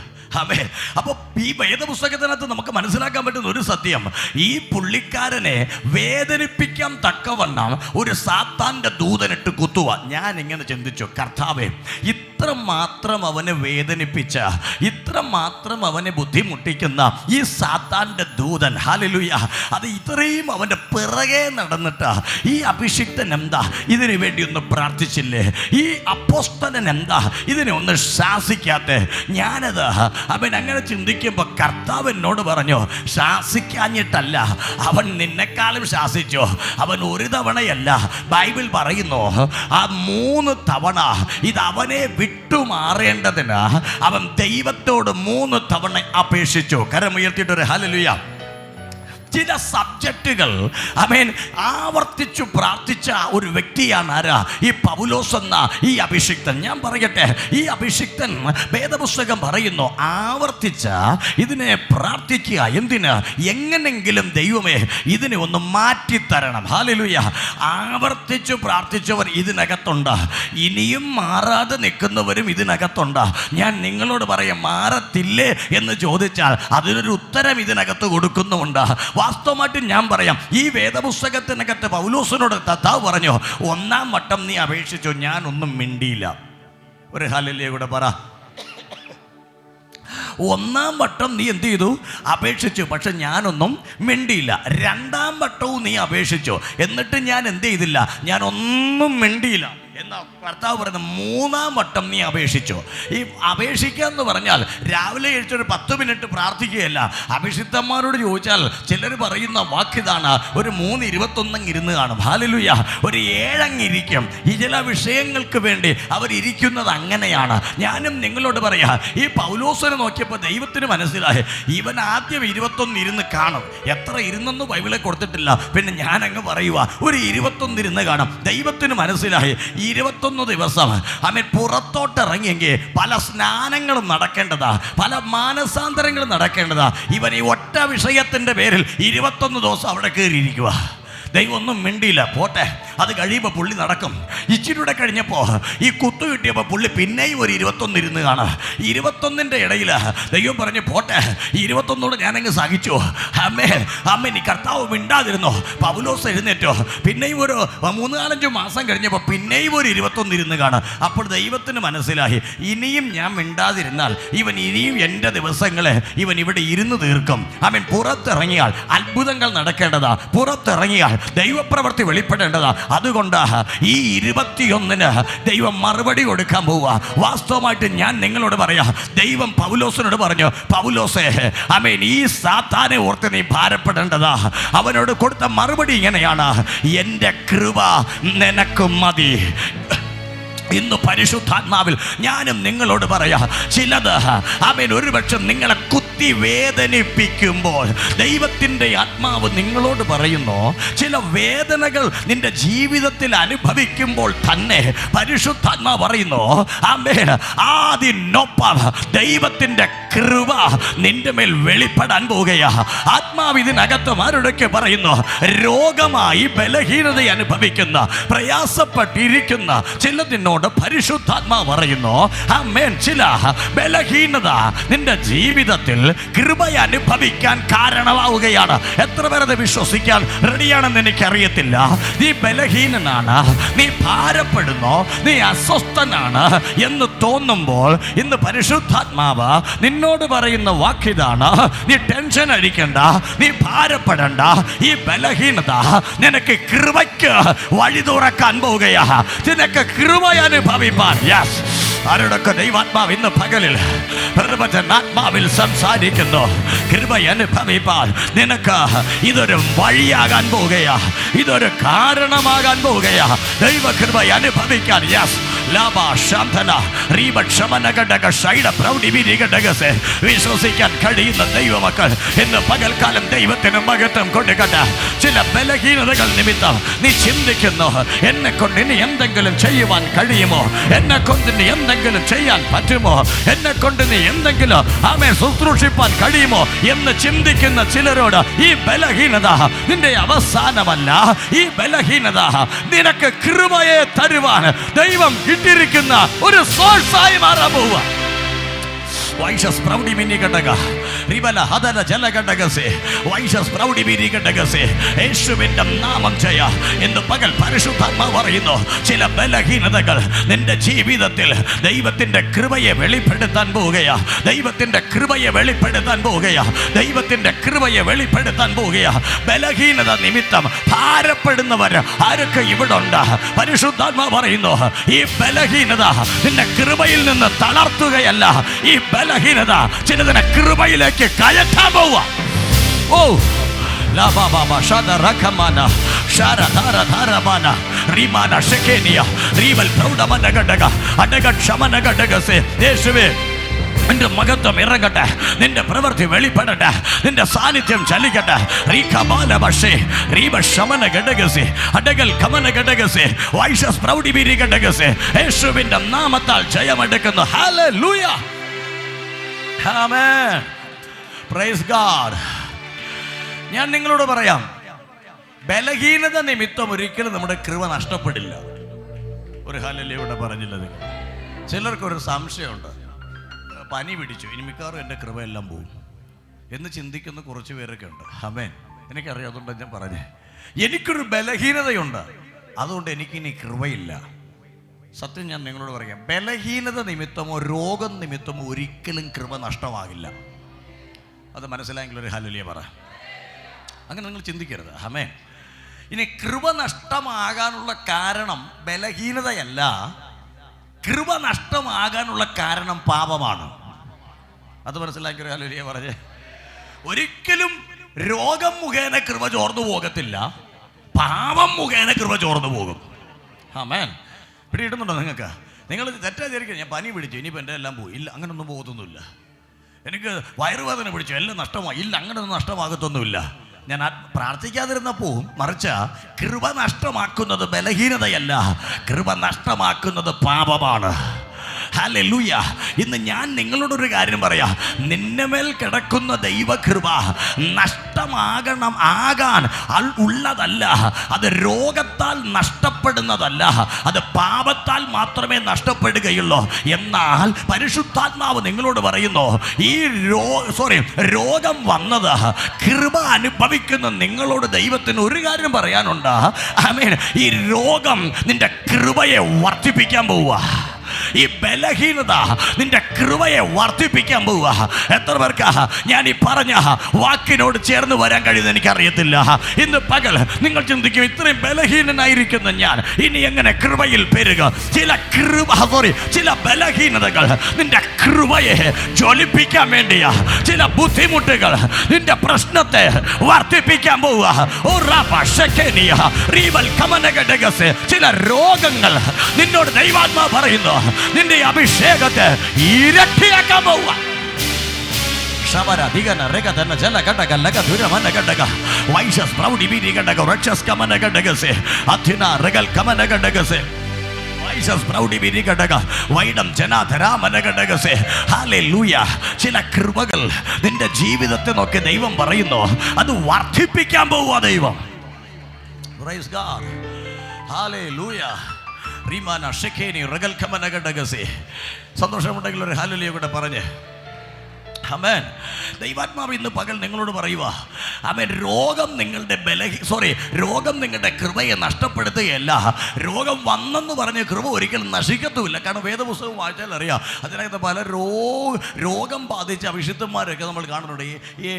[SPEAKER 1] അപ്പോൾ ഈ വേദപുസ്തകത്തിനകത്ത് നമുക്ക് മനസ്സിലാക്കാൻ പറ്റുന്ന ഒരു സത്യം, ഈ പുള്ളിക്കാരനെ വേദനിപ്പിക്കാൻ തക്കവണ്ണം ഒരു സാത്താൻ്റെ ദൂതനിട്ട് കുത്തുക. ഞാൻ ഇങ്ങനെ ചിന്തിച്ചു, കർത്താവേ, ഇത്രമാത്രം അവനെ വേദനിപ്പിച്ച, ഇത്രമാത്രം അവനെ ബുദ്ധിമുട്ടിക്കുന്ന ഈ സാത്താൻ്റെ ദൂതൻ, ഹല്ലേലൂയ, അത് ഇത്രയും അവൻ്റെ പിറകെ നടന്നിട്ട് ഈ അഭിഷിക്തൻ എന്താ ഇതിനു വേണ്ടി ഒന്ന് പ്രാർത്ഥിച്ചില്ലേ? ഈ അപ്പോസ്തലൻ എന്താ ഇതിനെ ഒന്ന് ശാസിക്കാത്തെ? ഞാനത് അങ്ങനെ ചിന്തിക്കുമ്പോൾ കർത്താവ് എന്നോട് പറഞ്ഞു, ശാസിക്കാഞ്ഞിട്ടല്ല, അവൻ നിന്നെക്കാളും ശാസിച്ചു. അവൻ ഒരു തവണയല്ല, ബൈബിൾ പറയുന്നു ആ 3 തവണ ഇത് അവനെ വിട്ടുമാറേണ്ടതിന് അവൻ ദൈവത്തോട് 3 തവണ അപേക്ഷിച്ചു. കരമുയർത്തിയിട്ടൊരു ഹല്ലേലൂയ. ചില സബ്ജക്റ്റുകൾ ആവർത്തിച്ചു പ്രാർത്ഥിച്ച ഒരു വ്യക്തിയാണ് ആരാ? ഈ പൗലോസ് എന്ന ഈ അഭിഷിക്തൻ. ഞാൻ പറയട്ടെ, ഈ അഭിഷിക്തൻ വേദപുസ്തകം പറയുന്നു ആവർത്തിച്ച ഇതിനെ പ്രാർത്ഥിക്കുക. എന്തിന്? എങ്ങനെങ്കിലും ദൈവമേ ഇതിനെ ഒന്ന് മാറ്റിത്തരണം. ഹല്ലേലൂയ. ആവർത്തിച്ചു പ്രാർത്ഥിച്ചവർ ഇതിനകത്തുണ്ട്, ഇനിയും മാറാതെ നിൽക്കുന്നവരും ഇതിനകത്തുണ്ട്. ഞാൻ നിങ്ങളോട് പറയാം, മാറത്തില്ലേ എന്ന് ചോദിച്ചാൽ അതിനൊരു ഉത്തരം ഇതിനകത്ത് കൊടുക്കുന്നുമുണ്ട്. വാസ്തവമായിട്ട് ഞാൻ പറയാം, ഈ വേദപുസ്തകത്തിനകത്ത് പൗലോസിനോട് കർത്താവ് പറഞ്ഞു, 1-ാം വട്ടം നീ അപേക്ഷിച്ചു, ഞാനൊന്നും മിണ്ടിയില്ല. ഒരു ഹല്ലേലൂയ കൂടെ പറ. 1-ാം വട്ടം നീ എന്ത് ചെയ്തു? അപേക്ഷിച്ചു, പക്ഷെ ഞാനൊന്നും മിണ്ടിയില്ല. 2-ാം വട്ടവും നീ അപേക്ഷിച്ചു, എന്നിട്ട് ഞാൻ എന്ത് ചെയ്തില്ല? ഞാനൊന്നും മിണ്ടിയില്ല. എന്നാ കർത്താവ് പറയുന്നത് 3-ാം വട്ടം നീ അപേക്ഷിച്ചു. ഈ അപേക്ഷിക്കുക എന്ന് പറഞ്ഞാൽ രാവിലെ എഴുത്തൊരു 10 മിനിറ്റ് പ്രാർത്ഥിക്കുകയല്ല. അഭിഷിക്തന്മാരോട് ചോദിച്ചാൽ ചിലർ പറയുന്ന വാക്കിതാണ്, ഒരു 3:21 ഇരുന്ന് കാണും. ഹല്ലേലൂയ. ഒരു 7 ഇരിക്കും. ഈ ചില വിഷയങ്ങൾക്ക് വേണ്ടി അവരിയ്ക്കുന്നത് അങ്ങനെയാണ്. ഞാനും നിങ്ങളോട് പറയാം, ഈ പൗലോസിനെ നോക്കിയപ്പോൾ ദൈവത്തിന് മനസ്സിലായി, ഇവൻ ആദ്യം 21 ഇരുന്ന് കാണും. എത്ര ഇരുന്നെന്ന് ബൈബിളിൽ കൊടുത്തിട്ടില്ല. പിന്നെ ഞാനങ്ങ് പറയുക, ഒരു 21 ഇരുന്ന് കാണും. ദൈവത്തിന് മനസ്സിലായി 21 ദിവസം പുറത്തോട്ടിറങ്ങിയെങ്കിൽ പല സ്നാനങ്ങളും നടക്കേണ്ടതാ, പല മാനസാന്തരങ്ങളും നടക്കേണ്ടതാ. ഇവൻ ഈ ഒറ്റ വിഷയത്തിൻ്റെ പേരിൽ 21 ദിവസം അവിടെ കയറിയിരിക്കുക. ദൈവം ഒന്നും മിണ്ടിയില്ല. പോട്ടെ, അത് കഴിയുമ്പോൾ പുള്ളി നടക്കും. ഇച്ചിരിയുടെ കഴിഞ്ഞപ്പോൾ ഈ കുത്തു കിട്ടിയപ്പോൾ പുള്ളി പിന്നെയും ഒരു 21 ഇരുന്ന് കാണാം. 21ൻ്റെ ഇടയിൽ ദൈവം പറഞ്ഞു, പോട്ടെ, 21 ഞാനങ്ങ് സഹിച്ചു. നീ കർത്താവ് മിണ്ടാതിരുന്നോ? പൗലോസ് എഴുന്നേറ്റോ. പിന്നെയും ഒരു 3-4 മാസം കഴിഞ്ഞപ്പോൾ പിന്നെയും ഒരു 21 ഇരുന്ന് കാണാം. അപ്പോൾ ദൈവത്തിന് മനസ്സിലായി, ഇനിയും ഞാൻ മിണ്ടാതിരുന്നാൽ ഇവൻ ഇനിയും എൻ്റെ ദിവസങ്ങളെ ഇവൻ ഇവിടെ ഇരുന്ന് തീർക്കും. പുറത്തിറങ്ങിയാൽ അത്ഭുതങ്ങൾ നടക്കേണ്ടതാ, പുറത്തിറങ്ങിയാൽ ദൈവപ്രവൃത്തി വെളിപ്പെടേണ്ടതാ. അതുകൊണ്ട് ഈ 21-ന് ദൈവം മറുപടി കൊടുക്കാൻ പോവുക. വാസ്തവമായിട്ട് ഞാൻ നിങ്ങളോട് പറയാം, ദൈവം പൗലോസിനോട് പറഞ്ഞു, പൗലോസേ, ഈ സാത്താനെ ഓർത്ത് നീ ഭാരപ്പെടേണ്ടതാ. അവനോട് കൊടുത്ത മറുപടി ഇങ്ങനെയാണ്, എൻ്റെ കൃപ നിനക്ക് മതി. ഇന്ന് പരിശുദ്ധാത്മാവിൽ ഞാനും നിങ്ങളോട് പറയാം, ചിലത് ഒരുപക്ഷെ നിങ്ങളെ അതിവേദനിപ്പിക്കുമ്പോൾ ദൈവത്തിൻ്റെ ആത്മാവ് നിങ്ങളോട് പറയുന്നു, ചില വേദനകൾ നിന്റെ ജീവിതത്തിൽ അനുഭവിക്കുമ്പോൾ തന്നെ പരിശുദ്ധാത്മാവ് പറയുന്നു, ആമേൻ, അതിനൊപ്പം ദൈവത്തിൻ്റെ കൃപ നിന്റെ മേൽ വെളിപ്പെടാൻ പോവുകയാ. ആത്മാവ് ഇതിനകത്ത് ആരോടൊക്കെ പറയുന്നു, രോഗമായി ബലഹീനത അനുഭവിക്കുന്ന, പ്രയാസപ്പെട്ടിരിക്കുന്ന ചിലതിനോട് പരിശുദ്ധാത്മാവ് പറയുന്നു, ആമേൻ, ചില ബലഹീനത നിന്റെ ജീവിതത്തിൽ കൃപ അനുഭവിക്കാൻ കാരണമാവുകയാണ്. എത്ര പേരത് വിശ്വസിക്കാൻ റെഡിയാണെന്ന് എനിക്കറിയത്തില്ല. നീ ബലഹീനനാണ്, നീ ഭാരപ്പെടുന്നു, നീ അസ്വസ്ഥനാണ് എന്ന് തോന്നുമ്പോൾ ഇന്ന് പരിശുദ്ധാത്മാവ് നിന്നോട് പറയുന്ന വാക്കിതാണ്, നീ ടെൻഷൻ അടിക്കണ്ട, നീ ഭാരപ്പെടണ്ട. ഈ ബലഹീനത നിനക്ക് കൃപയ്ക്ക് വഴി തുറക്കാൻ പോവുകയാ. നിനക്ക് കൃപ അനുഭവിപ്പാൻ. യെസ്, ആരോടൊക്കെ ദൈവാത്മാവ് ഇന്ന് പകലിൽ പ്രവചനാത്മാവിൽ സംസാരിക്കുന്നു. കൃപ അനുഭവിപ്പാൻ നിനക്ക് ഇതൊരു വഴിയാകാൻ പോവുകയാ, ഇതൊരു കാരണമാകാൻ പോവുകയാ. ദൈവകൃപ അനുഭവിക്കാൻ. യെസ്, വിശ്വസിക്കാൻ കഴിയുന്ന ദൈവമക്കൾ ഇന്ന് പകൽക്കാലം ദൈവത്തിന് മഹത്വം കൊടുക്കട്ടെ. ചില ബലഹീനതകൾ നിമിത്തം നീ ചിന്തിക്കുന്നു, എന്നെ കൊണ്ട് ഇനി എന്തെങ്കിലും ചെയ്യുവാൻ കഴിയുമോ, എന്നെ കൊണ്ട് ഇനി എന്തെങ്കിലും ചെയ്യാൻ പറ്റുമോ, എന്നെ കൊണ്ട് നീ എന്തെങ്കിലും ശുശ്രൂഷിപ്പാൻ കഴിയുമോ എന്ന് ചിന്തിക്കുന്ന ചിലരോട് ഈ ബലഹീനത നിന്റെ അവസാനമല്ല. ഈ ബലഹീനത നിനക്ക് കൃപയെ തരുവാൻ ദൈവം ഇട്ടിരിക്കുന്ന ഒരു സോഴ്സായി മാറാൻ പോവുക. യേശുവിന്റെ നാമം ചെയ്യ എന്ന് പകൽ പരിശുദ്ധാത്മാവ് പറയുന്നു. ചില ബലഹീനതകൾ നിന്റെ ജീവിതത്തിൽ ദൈവത്തിന്റെ കൃപയെ വെളിപ്പെടുത്താൻ പോവുകയാ. ദൈവത്തിന്റെ കൃപയെ വെളിപ്പെടുത്താൻ പോവുകയാ. ദൈവത്തിന്റെ കൃപയെ വെളിപ്പെടുത്താൻ പോവുകയാ. ബലഹീനത നിമിത്തം ഭാരപ്പെടുന്നവർ ആരൊക്കെ ഇവിടെ ഉണ്ട്? പരിശുദ്ധാത്മാവ് പറയുന്നു, ഈ ബലഹീനത നിന്റെ കൃപയിൽ നിന്ന് തളർത്തുകയല്ല, ഈ ബലഹീനത ചിലതിനെ കൃപയിലേക്ക് കയറ്റാൻ പോവുക. ഓ യേശുവേ, നിന്റെ മഹത്വം ഇറങ്ങട്ടെ, നിന്റെ പ്രവൃത്തി വെളിപ്പെടട്ടെ, നിന്റെ സാന്നിധ്യം ചലിക്കട്ടെ. യേശുവിന്റെ നാമത്താൽ ജയമെടുക്കുന്നു. ഹല്ലേലൂയ, ആമേൻ, പ്രൈസ് ഗോഡ്. ഞാൻ നിങ്ങളോട് പറയാം, ബലഹീനത നിമിത്തം ഒരിക്കലും നമ്മുടെ കൃപ നഷ്ടപ്പെടില്ല. ഒരു ഹല്ലേലൂയ ഇവിടെ പറഞ്ഞില്ല നിങ്ങൾ. ചിലർക്കൊരു സംശയമുണ്ട്, പനി പിടിച്ചു, ഇനി മിക്കവാറും എൻ്റെ കൃപയെല്ലാം പോകും എന്ന് ചിന്തിക്കുന്ന കുറച്ച് പേരൊക്കെ ഉണ്ട്. ആമേൻ, എനിക്കറിയാം, അതുകൊണ്ട് ഞാൻ പറഞ്ഞേ, എനിക്കൊരു ബലഹീനതയുണ്ട്, അതുകൊണ്ട് എനിക്കിനി കൃപയില്ല. സത്യം ഞാൻ നിങ്ങളോട് പറയാം, ബലഹീനത നിമിത്തമോ രോഗം നിമിത്തമോ ഒരിക്കലും കൃപ നഷ്ടമാകില്ല. അത് മനസ്സിലായെങ്കിൽ ഒരു ഹല്ലേലൂയ പറ. അങ്ങനെ നിങ്ങൾ ചിന്തിക്കരുത്. ആമേൻ. ഇനി കൃപ നഷ്ടമാകാനുള്ള കാരണം ബലഹീനതയല്ല, കൃപ നഷ്ടമാകാനുള്ള കാരണം പാപമാണ്. അത് മനസ്സിലാക്കിയ ഒരു ഹല്ലേലൂയ പറഞ്ഞേ. ഒരിക്കലും രോഗം മുഖേന കൃപ ചോർന്നു പോകത്തില്ല, പാപം മുഖേന കൃപ ചോർന്നു പോകും. ആമേൻ. പിടിയിട്ടുന്നുണ്ടോ നിങ്ങൾക്ക്? നിങ്ങൾ തെറ്റാതിരിക്കുക, ഞാൻ പനി പിടിച്ചു ഇനിയിപ്പോൾ എൻ്റെ എല്ലാം പോയി. ഇല്ല, അങ്ങനൊന്നും പോകത്തൊന്നുമില്ല. എനിക്ക് വയറുവേദന പിടിച്ചു എല്ലാം നഷ്ടമായി. ഇല്ല, അങ്ങനെയൊന്നും നഷ്ടമാകത്തൊന്നുമില്ല. ഞാൻ പ്രാർത്ഥിക്കാതിരുന്നപ്പോൾ മറിച്ച് കൃപ നഷ്ടമാക്കുന്നത് ബലഹീനതയല്ല, കൃപ നഷ്ടമാക്കുന്നത് പാപമാണ്. ഹല്ലേലൂയ. ഇന്ന് ഞാൻ നിങ്ങളോടൊരു കാര്യം പറയാം, നിന്നെ മേൽ കിടക്കുന്ന ദൈവകൃപ ആകാൻ ഉള്ളതല്ല. അത് രോഗത്താൽ നഷ്ടപ്പെടുന്നതല്ല, അത് പാപത്താൽ മാത്രമേ നഷ്ടപ്പെടുകയുള്ളൂ. എന്നാൽ പരിശുദ്ധാത്മാവ് നിങ്ങളോട് പറയുന്നു, ഈ രോഗം വന്നത് കൃപ അനുഭവിക്കുന്ന നിങ്ങളോട് ദൈവത്തിന് ഒരു കാര്യം പറയാനുണ്ട്. ആമേൻ. ഈ രോഗം നിന്റെ കൃപയെ വർദ്ധിപ്പിക്കാൻ പോവുക. ഈ ബലഹീനത നിന്റെ കൃപയെ വർദ്ധിപ്പിക്കാൻ പോവുക. എത്ര പേർക്ക് ഞാൻ ഈ പറഞ്ഞ വാക്കിനോട് ചേർന്ന് വരാൻ കഴിയുന്ന എനിക്കറിയത്തില്ല. ഇന്ന് പകൽ നിങ്ങൾ ചിന്തിക്കും, ഇത്രയും ബലഹീനനായിരിക്കുന്ന ഞാൻ ഇനി എങ്ങനെ കൃപയിൽ പെരുക? ചില ബലഹീനതകൾ നിന്റെ കൃപയെ ജ്വലിപ്പിക്കാൻ വേണ്ടിയാ. ചില ബുദ്ധിമുട്ടുകൾ നിന്റെ പ്രശ്നത്തെ വർദ്ധിപ്പിക്കാൻ പോവുക. ചില രോഗങ്ങൾ നിന്നോട് ദൈവാത്മാ പറയുന്നു, നിന്റെ അഭിഷേകത്തെ ഇരട്ടിയാക്കാൻ പോവുക. ശബര ദിഗന രഗതന ജലകടക ലഗദുരമന ഗടക വൈശസ് പ്രൗഢി ബിരി ഗടക രക്ഷസ് കമന ഗടകസെ അഥിന രഗൽ കമന ഗടകസെ വൈശസ് പ്രൗഢി ബിരി ഗടക വൈഡം ജനാധരാമന ഗടകസെ. ഹല്ലേലൂയ. ചില കൃപകൾ നിന്റെ ജീവിതത്തെ നോക്കി ദൈവം പറയുന്നു, അത് വർദ്ധിപ്പിക്കാൻ പോവുക ദൈവം. Praise God. ഹല്ലേലൂയ. റീമാന ഷെഖേനി റഗൽ കമന ഗടകസെ. സന്തോഷമുണ്ടെങ്കിൽ ഒരു ഹല്ലേലൂയ കൂടെ പറഞ്ഞ്. ആമേൻ. ദൈവാത്മാവ് ഇന്ന് പകൽ നിങ്ങളോട് പറയുക, ആമേൻ, രോഗം നിങ്ങളുടെ രോഗം നിങ്ങളുടെ കൃപയെ നഷ്ടപ്പെടുത്തുകയല്ല. രോഗം വന്നെന്ന് പറഞ്ഞ് കൃപ ഒരിക്കലും നശിക്കത്തുമില്ല. കാരണം വേദപുസ്തകം വായിച്ചാൽ അറിയാം, അതിനകത്ത് പല രോഗം ബാധിച്ച അഭിഷിക്തന്മാരൊക്കെ നമ്മൾ കാണുന്നുണ്ട്. ഈ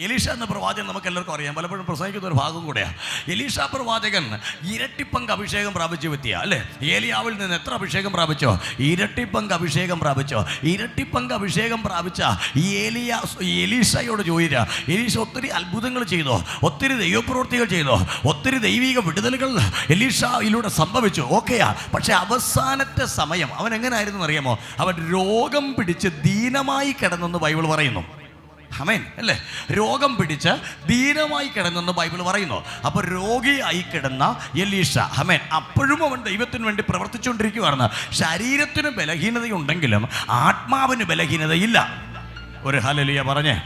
[SPEAKER 1] എലീഷ എന്ന പ്രവാചകൻ നമുക്ക് എല്ലാവർക്കും അറിയാം, പലപ്പോഴും പ്രസംഗിക്കുന്ന ഒരു ഭാഗം കൂടെയാണ്. എലീഷ പ്രവാചകൻ ഇരട്ടിപ്പങ്ക് അഭിഷേകം പ്രാപിച്ച വ്യക്തിയാണ് അല്ലേ? ഏലിയാവിൽ നിന്ന് എത്ര അഭിഷേകം പ്രാപിച്ചോ? ഇരട്ടിപ്പങ്ക് അഭിഷേകം പ്രാപിച്ചോ? ഇരട്ടിപ്പങ്ക് അഭിഷേകം പ്രാപിച്ച എലീഷയോട് ചോദിക്കുക, എലീഷ ഒത്തിരി അത്ഭുതങ്ങൾ ചെയ്തോ, ഒത്തിരി ദൈവപ്രവൃത്തികൾ ചെയ്തോ, ഒത്തിരി ദൈവിക വിടുതലുകൾ എലീഷയിലൂടെ സംഭവിച്ചു. ഓക്കെയാ. പക്ഷെ അവസാനത്തെ സമയം അവൻ എങ്ങനെയായിരുന്നു അറിയാമോ? അവൻ രോഗം പിടിച്ച് ദീനമായി കിടന്നെന്ന് ബൈബിൾ പറയുന്നു. ആമേൻ അല്ലേ? രോഗം പിടിച്ച് ദീനമായി കിടന്നെന്ന് ബൈബിൾ പറയുന്നു. അപ്പോൾ രോഗിയായി കിടന്ന എലീഷ, ആമേൻ, അപ്പോഴും അവൻ ദൈവത്തിന് വേണ്ടി പ്രവർത്തിച്ചുകൊണ്ടിരിക്കുകയാണ്. ശരീരത്തിന് ബലഹീനതയുണ്ടെങ്കിലും ആത്മാവിന് ബലഹീനതയില്ല. ഒരു ഹല്ലേലൂയ പറഞ്ഞേ.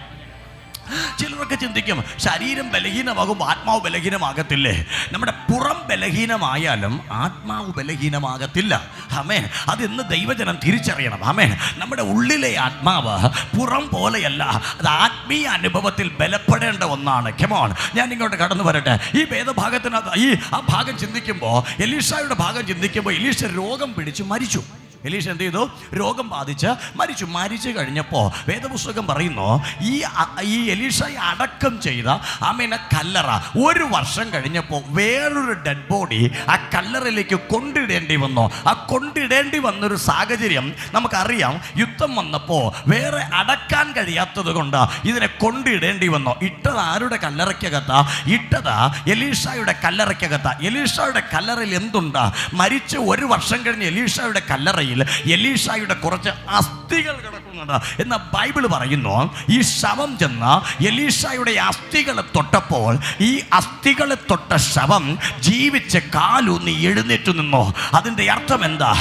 [SPEAKER 1] ചിലരൊക്കെ ചിന്തിക്കും, ശരീരം ബലഹീനമാകുമ്പോൾ ആത്മാവ് ബലഹീനമാകത്തില്ലേ? നമ്മുടെ പുറം ബലഹീനമായാലും ആത്മാവ് ബലഹീനമാകത്തില്ല. ആമേൻ. അതിന്ന് ദൈവജനം തിരിച്ചറിയണം. ആമേൻ. നമ്മുടെ ഉള്ളിലെ ആത്മാവ് പുറം പോലെയല്ല, അത് ആത്മീയ അനുഭവത്തിൽ ബലപ്പെടേണ്ട ഒന്നാണ്. കെമോൺ, ഞാൻ ഇങ്ങോട്ട് കടന്നു വരട്ടെ. ഈ വേദഭാഗത്തിനകത്ത് ആ ഭാഗം ചിന്തിക്കുമ്പോൾ, എലീഷയുടെ ഭാഗം ചിന്തിക്കുമ്പോൾ, എലീഷ രോഗം പിടിച്ച് മരിച്ചു. എലീഷ എന്ത് ചെയ്തു? രോഗം ബാധിച്ച് മരിച്ചു. മരിച്ചു കഴിഞ്ഞപ്പോൾ വേദപുസ്തകം പറയുന്നു, ഈ എലീഷയെ അടക്കം ചെയ്ത ആമേൻ കല്ലറ 1 വർഷം കഴിഞ്ഞപ്പോൾ വേറൊരു ഡെഡ് ബോഡി ആ കല്ലറയിലേക്ക് കൊണ്ടിടേണ്ടി വന്നു. ആ കൊണ്ടിടേണ്ടി വന്നൊരു സാഹചര്യം നമുക്കറിയാം. യുദ്ധം വന്നപ്പോൾ വേറെ അടക്കാൻ കഴിയാത്തത് കൊണ്ട് ഇതിനെ കൊണ്ടിടേണ്ടി വന്നു. ഇട്ടത് ആരുടെ കല്ലറയ്ക്കകത്താ? ഇട്ടത് എലീഷയുടെ കല്ലറയ്ക്കകത്താ. എലീഷയുടെ കല്ലറയിൽ എന്തുണ്ട്? മരിച്ച് 1 വർഷം കഴിഞ്ഞ് എലീഷയുടെ കല്ലറയിൽ എലീഷയുടെ കുറച്ച് അസ്ഥികൾ കിടക്കുന്നുണ്ട് എന്ന് ബൈബിൾ പറയുന്നു. ഈ ശവം ചെന്ന് എലീഷയുടെ അസ്ഥികളെ തൊട്ടപ്പോൾ ഈ അസ്ഥികളെ തൊട്ട ശവം ജീവിച്ച് കാലൂന്നി എഴുന്നേറ്റ് നിന്നു. അതിൻ്റെ അർത്ഥം എന്താ?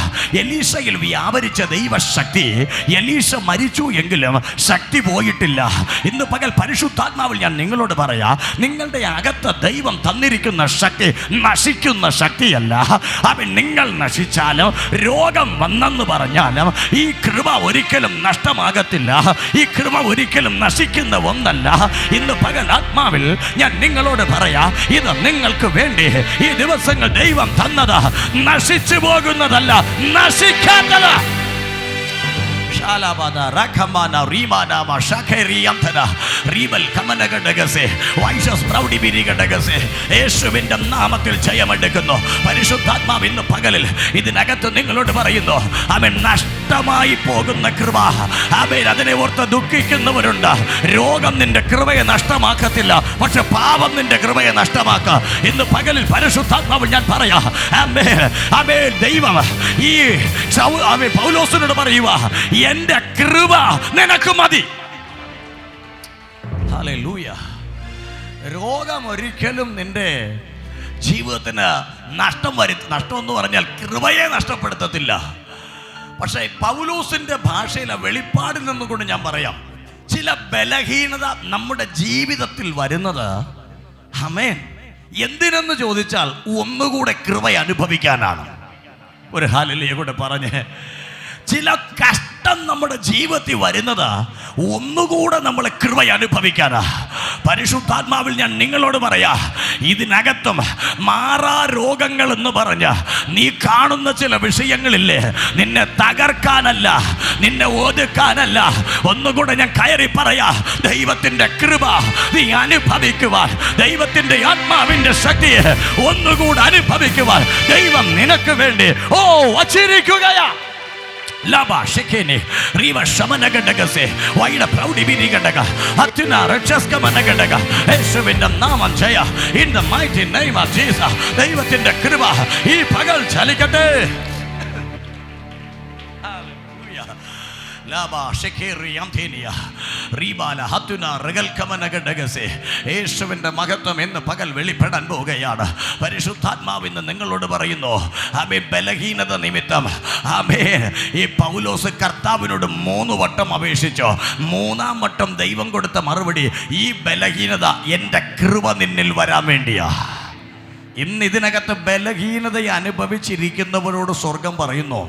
[SPEAKER 1] എലീഷയിൽ വ്യാപരിച്ച ദൈവശക്തി, എലീഷ മരിച്ചു എങ്കിലും ശക്തി പോയിട്ടില്ല. ഇന്ന് പകൽ പരിശുദ്ധാത്മാവിൽ ഞാൻ നിങ്ങളോട് പറയാ, നിങ്ങളുടെ അകത്ത് ദൈവം തന്നിരിക്കുന്ന ശക്തി നശിക്കുന്ന ശക്തിയല്ല. അവൻ നിങ്ങൾ നശിച്ചാലും രോഗം വന്നെന്ന് പറഞ്ഞാലും ഈ കൃപ ഒരിക്കലും നഷ്ടമാകത്തില്ല. ഈ കൃപ ഒരിക്കലും നശിക്കുന്ന ഒന്നല്ല. ഇന്ന് പകൽ ആത്മാവിൽ ഞാൻ നിങ്ങളോട് പറയാ, ഇത് നിങ്ങൾക്ക് വേണ്ടി ഈ ദിവസങ്ങൾ ദൈവം തന്നത് നശിച്ചു പോകുന്നതല്ല, നശിക്കാത്തത്. യേശുവിന്റെ നാമത്തിൽ ജയമെടുക്കുന്നു. പരിശുദ്ധാത്മാവ് ഇന്ന് പകലിൽ ഇതിനകത്ത് നിങ്ങളോട് പറയുന്നു, അവൻ നഷ്ടമായി പോകുന്ന കൃപ, അവൻ അതിനെ ഓർത്ത് ദുഃഖിക്കുന്നവരുണ്ട്. രോഗം നിന്റെ കൃപയെ നഷ്ടമാക്കത്തില്ല, പക്ഷെ പാപം നിന്റെ കൃപയെ നഷ്ടമാക്കുക. ഇന്ന് പകലിൽ പരിശുദ്ധാത്മാവിൽ ഞാൻ പറയാ, ദൈവം ഈ പൗലോസിനോട് പറയുക, എന്റെ കൃപ നിനക്ക് മതി. ഹല്ലേലൂയ. രോഗം ഒരിക്കലും നിന്റെ ജീവിതത്തിന് നഷ്ടം എന്ന് പറഞ്ഞാൽ കൃപയെ നഷ്ടപ്പെടുത്തത്തില്ല. പക്ഷേ പൗലോസിന്റെ ഭാഷയിലെ വെളിപ്പാടിൽ നിന്നുകൊണ്ട് ഞാൻ പറയാം, ചില ബലഹീനത നമ്മുടെ ജീവിതത്തിൽ വരുന്നത്, ആമേൻ, എന്തിനെന്ന് ചോദിച്ചാൽ ഒന്നുകൂടെ കൃപ അനുഭവിക്കാനാണ്. ഒരു ഹല്ലേലൂയ കൂടെ പറഞ്ഞേ. ചില കഷ്ടം നമ്മുടെ ജീവിതത്തിൽ വരുന്നത് ഒന്നുകൂടെ നമ്മൾ കൃപ അനുഭവിക്കാനാ. പരിശുദ്ധാത്മാവിൽ ഞാൻ നിങ്ങളോട് പറയാ, ഇതിനകത്തും മാറാ രോഗങ്ങൾ എന്ന് പറഞ്ഞ നീ കാണുന്ന ചില വിഷയങ്ങളില്ലേ, നിന്നെ തകർക്കാനല്ല, നിന്നെ ഒതുക്കാനല്ല. ഒന്നുകൂടെ ഞാൻ കയറി പറയാ, ദൈവത്തിന്റെ കൃപ നീ അനുഭവിക്കുവാൻ, ദൈവത്തിന്റെ ആത്മാവിന്റെ ശക്തിയെ ഒന്നുകൂടെ അനുഭവിക്കുവാൻ ദൈവം നിനക്ക് വേണ്ടി വച്ചിരിക്കുകയാ. Laba shekene riva shamanagadaga waida proudi birigadaga atina rachaska managadaga യേശുവിന്റെ നാമം Jaya in the mighty name of Jesus. ദൈവത്തിന്റെ കൃപ ഈ പകൽ ചലിക്കട്ടെ. യേശുവിന്റെ മഹത്വം എന്ന് പകൽ വെളിപ്പെടാൻ പോവുകയാണ്. പരിശുദ്ധാത്മാവ് ഇന്ന് നിങ്ങളോട് പറയുന്നു, ആമേൻ, ബലഹീനത നിമിത്തം ആമേൻ ഈ പൗലോസ് കർത്താവിനോട് 3 വട്ടം അപേക്ഷിച്ചു. 3-ാം വട്ടം ദൈവം കൊടുത്ത മറുപടി, ഈ ബലഹീനത എൻ്റെ കൃപ നിന്നിൽ വരാൻ വേണ്ടിയാ. ഇന്ന് ഇതിനകത്ത് ബലഹീനതയെ അനുഭവിച്ചിരിക്കുന്നവരോട് സ്വർഗം പറയുന്നു,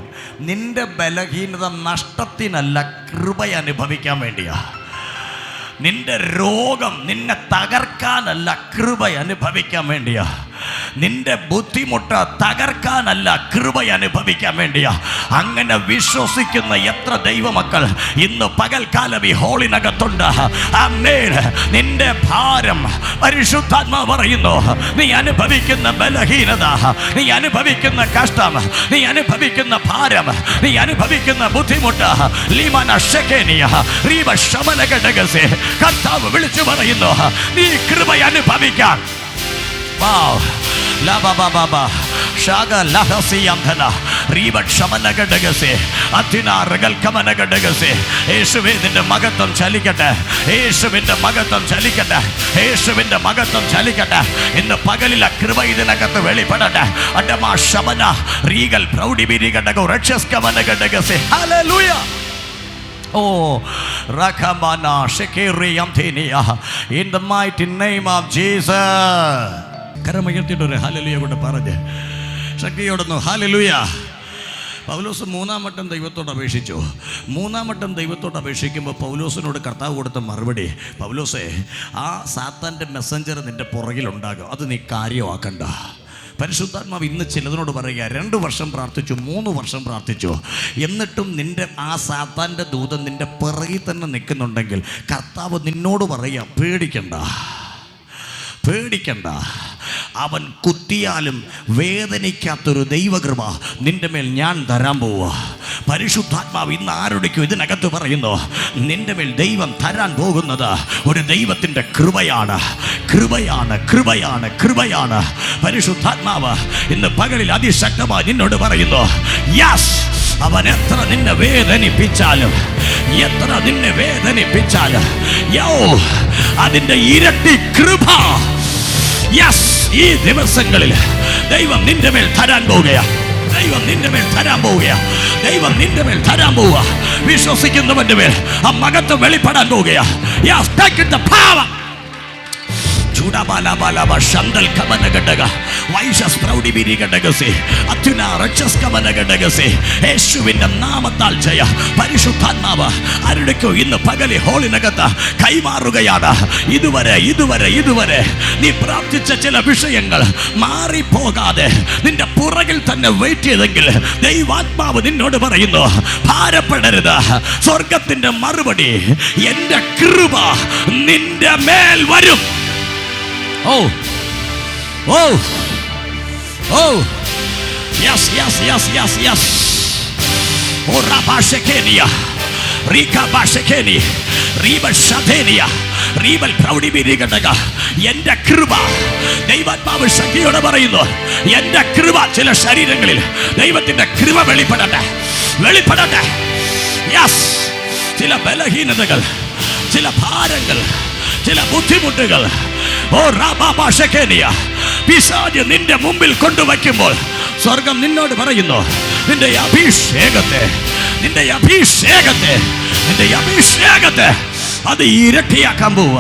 [SPEAKER 1] നിന്റെ ബലഹീനത നഷ്ടത്തിനല്ല, കൃപ അനുഭവിക്കാൻ വേണ്ടിയാ. നിന്റെ രോഗം നിന്നെ തകർക്കാനല്ല, കൃപ അനുഭവിക്കാൻ വേണ്ടിയാ. നിന്റെ ബുദ്ധിമുട്ട് തകർക്കാനല്ല, കൃപ അനുഭവിക്കാൻ വേണ്ടിയാ. അങ്ങനെ വിശ്വസിക്കുന്ന എത്ര ദൈവമക്കൾ ഇന്ന് പകൽക്കാലം ഈ ഹോളിനകത്തുണ്ട്. ആമേൻ. നിന്റെ ഭാരം, പരിശുദ്ധാത്മാവ് പറയുന്നു, നീ അനുഭവിക്കുന്ന ബലഹീനത, നീ അനുഭവിക്കുന്ന കഷ്ടം, നീ അനുഭവിക്കുന്ന ഭാരം, നീ അനുഭവിക്കുന്ന ബുദ്ധിമുട്ട്, കർത്താവ് വിളിച്ചു പറയുന്നു, നീ കൃപ അനുഭവിക്കാൻ. യേശുവേ നിന്റെ മഹത്വം ചലിക്കട്ടെ, യേശുവിന്റെ മഹത്വം ചലിക്കട്ടെ, യേശുവിന്റെ മഹത്വം ചലിക്കട്ടെ. ഇന്ന് പകലിലെ കൃപ ഇതിനകത്ത് വെളിപ്പെടട്ടെ. അഡമാ ശമന റീഗൽ പ്രൗഢിബിരികടകോ രക്ഷസ്കമനകടകസേ. Hallelujah. Oh, Rakamana Shekiriyamtinia, in the mighty name of Jesus. കരമയർത്തിട്ടൊരു ഹല്ലേലൂയ കൊണ്ട് പറഞ്ഞ് ശക്തിയോടൊന്നു ഹല്ലേലൂയ. പൗലോസ് 3-ാം വട്ടം ദൈവത്തോട് അപേക്ഷിച്ചു. 3-ാം വട്ടം ദൈവത്തോട് അപേക്ഷിക്കുമ്പോൾ പൗലോസിനോട് കർത്താവ് കൊടുത്ത മറുപടി, പൗലോസേ, ആ സാത്താൻ്റെ മെസ്സഞ്ചർ നിൻ്റെ പുറകിലുണ്ടാകും, അത് നീ കാര്യമാക്കണ്ട. പരിശുദ്ധാത്മാവ് ഇന്ന് ചിലതിനോട് പറയുക, 2 വർഷം പ്രാർത്ഥിച്ചു, 3 വർഷം പ്രാർത്ഥിച്ചു, എന്നിട്ടും നിൻ്റെ ആ സാത്താൻ്റെ ദൂതൻ നിൻ്റെ പിറകിൽ തന്നെ നിൽക്കുന്നുണ്ടെങ്കിൽ കർത്താവ് നിന്നോട് പറയുക, പേടിക്കണ്ട, പേടിക്കണ്ട. അവൻ കുത്തിയാലും വേദനിക്കാത്തൊരു ദൈവകൃപ നിൻ്റെ മേൽ ഞാൻ തരാൻ പോവുക. പരിശുദ്ധാത്മാവ് ഇന്ന് ആരുടെക്കും ഇതിനകത്ത് പറയുന്നു, നിൻ്റെ മേൽ ദൈവം തരാൻ പോകുന്നത് ഒരു ദൈവത്തിൻ്റെ കൃപയാണ്, കൃപയാണ്, കൃപയാണ്, കൃപയാണ്. പരിശുദ്ധാത്മാവ് ഇന്ന് പകലിൽ അതിശക്തമായി നിന്നോട് പറയുന്നു, യെസ്, അവൻ എത്ര നിന്നെ വേദനിപ്പിച്ചാലും, എത്ര നിന്നെ വേദനിപ്പിച്ചാലും, അതിൻ്റെ ഇരട്ടി കൃപ, യെസ്, ഈ ദിവസങ്ങളിൽ ദൈവം നിന്റെ മേൽ തരാൻ പോവുകയാ. ദൈവം നിന്റെ മേൽ തരാൻ പോവുകയാ. ദൈവം നിന്റെ മേൽ തരാൻ പോവുക. വിശ്വസിക്കുന്നവന്റെ മേൽ ആ മഹത്വം വെളിപ്പെടാൻ പോവുകയാ. Yes, take it the power. യേശുവിന്റെ നാമത്താൽ ജയ. പരിശുദ്ധാത്മാവ് ആരുടെക്കോ ഇന്ന് പകല് ഹോളിനകത്ത് കൈമാറുകയാണ്. ഇതുവരെ നീ പ്രാർത്ഥിച്ച ചില വിഷയങ്ങൾ മാറിപ്പോകാതെ നിന്റെ പുറകിൽ തന്നെ വെയിറ്റ് ചെയ്തെങ്കിൽ ദൈവാത്മാവ് നിന്നോട് പറയുന്നു, ഭാരപ്പെടരുത്. സ്വർഗത്തിന്റെ മറുപടി, എന്റെ കൃപ നിന്റെ മേൽ വരും. Oh, oh, oh, yes, yes, yes, yes, yes. Oh, Rabashekenia, Rika Bashekeni, Ribal Shadenia, Ribal Proudibirigataka, Yenda Kruba, ദൈവാത്മാവ് ശക്തിയോടെ പറയുന്നു, എന്റെ കൃപ ചില ശരീരങ്ങളിൽ ദൈവത്തിന്റെ കൃപ വെളിപ്പെടട്ടെ. യെസ്, ചില ബലഹീനതകൾ, ചില ഭാരങ്ങൾ, ചില ബുദ്ധിമുട്ടുകൾ, ഓ റാബാബാഷകേനിയ, പിശാച് നിന്റെ മുമ്പിൽ കൊണ്ടുവയ്ക്കുമ്പോൾ സ്വർഗം നിന്നോട് പറയുന്നു, നിന്റെ അഭിഷേകത്തെ അത് ഇരട്ടിയാക്കാൻ പോവുക,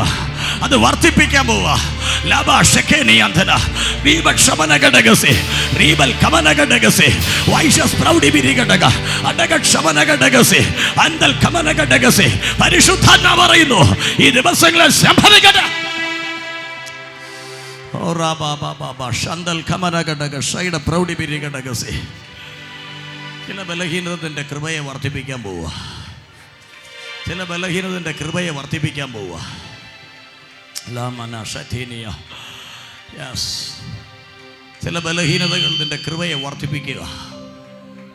[SPEAKER 1] അത് വർദ്ധിപ്പിക്കാൻ പോവുക. പരിശുദ്ധാത്മാവ് പറയുന്നു, ഈ ദിവസങ്ങളിൽ സംഭവിക്കട്ടെ. ചില ബലഹീനതന്റെ കൃപയെ വർദ്ധിപ്പിക്കാൻ പോവുക. ചില ബലഹീനതന്റെ കൃപയെ വർദ്ധിപ്പിക്കാൻ പോവുക. ചില ബലഹീനതകൾ നിന്റെ കൃപയെ വർദ്ധിപ്പിക്കുക.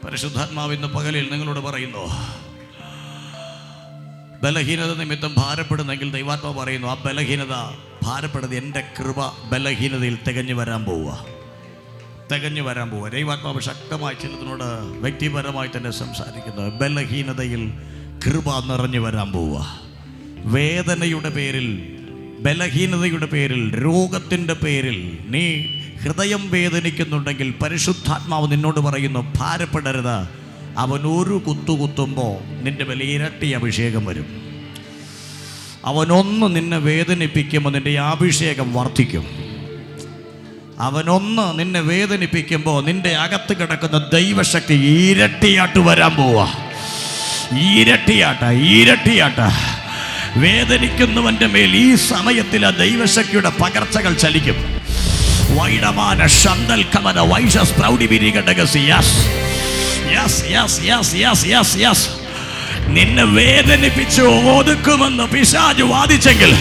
[SPEAKER 1] പരിശുദ്ധാത്മാവ് ഇന്ന് പകലിൽ നിങ്ങളോട് പറയുന്നു, ബലഹീനത നിമിത്തം ഭാരപ്പെടുന്നെങ്കിൽ ദൈവാത്മാവ് പറയുന്നു, ആ ബലഹീനത ഭാരപ്പെടുന്നത് എൻ്റെ കൃപ ബലഹീനതയിൽ തികഞ്ഞു വരാൻ പോവുക. ദൈവാത്മാവ് ശക്തമായി ചിലതിനോട് വ്യക്തിപരമായി തന്നെ സംസാരിക്കുന്നു. ബലഹീനതയിൽ കൃപ നിറഞ്ഞു വരാൻ പോവുക. വേദനയുടെ പേരിൽ, ബലഹീനതയുടെ പേരിൽ, രോഗത്തിൻ്റെ പേരിൽ നീ ഹൃദയം വേദനിക്കുന്നുണ്ടെങ്കിൽ പരിശുദ്ധാത്മാവ് നിന്നോട് പറയുന്നു, ഭാരപ്പെടരുത്. അവൻ ഒരു കുത്തുകുത്തുമ്പോൾ നിന്റെ മേൽ ഇരട്ടി അഭിഷേകം വരും. അവനൊന്ന് നിന്നെ വേദനിപ്പിക്കുമ്പോൾ നിന്റെ അഭിഷേകം വർദ്ധിക്കും. അവനൊന്ന് നിന്നെ വേദനിപ്പിക്കുമ്പോൾ നിന്റെ അകത്ത് കിടക്കുന്ന ദൈവശക്തി ഇരട്ടിയാട്ട് വരാൻ പോവാ. ഇരട്ടിയാട്ട. വേദനിക്കുന്നവന്റെ മേൽ ഈ സമയത്തിൽ ആ ദൈവശക്തിയുടെ പകർച്ചകൾ ചലിക്കും. വൈഡമാന ശന്തൽ കമന വൈഷസ് പ്രൗഢി വിരികടകസി. യെസ്. നിന്നെ വേദനിപ്പിച്ച് ഒതുക്കുമെന്ന് പിശാച് വാദിച്ചെങ്കിൽ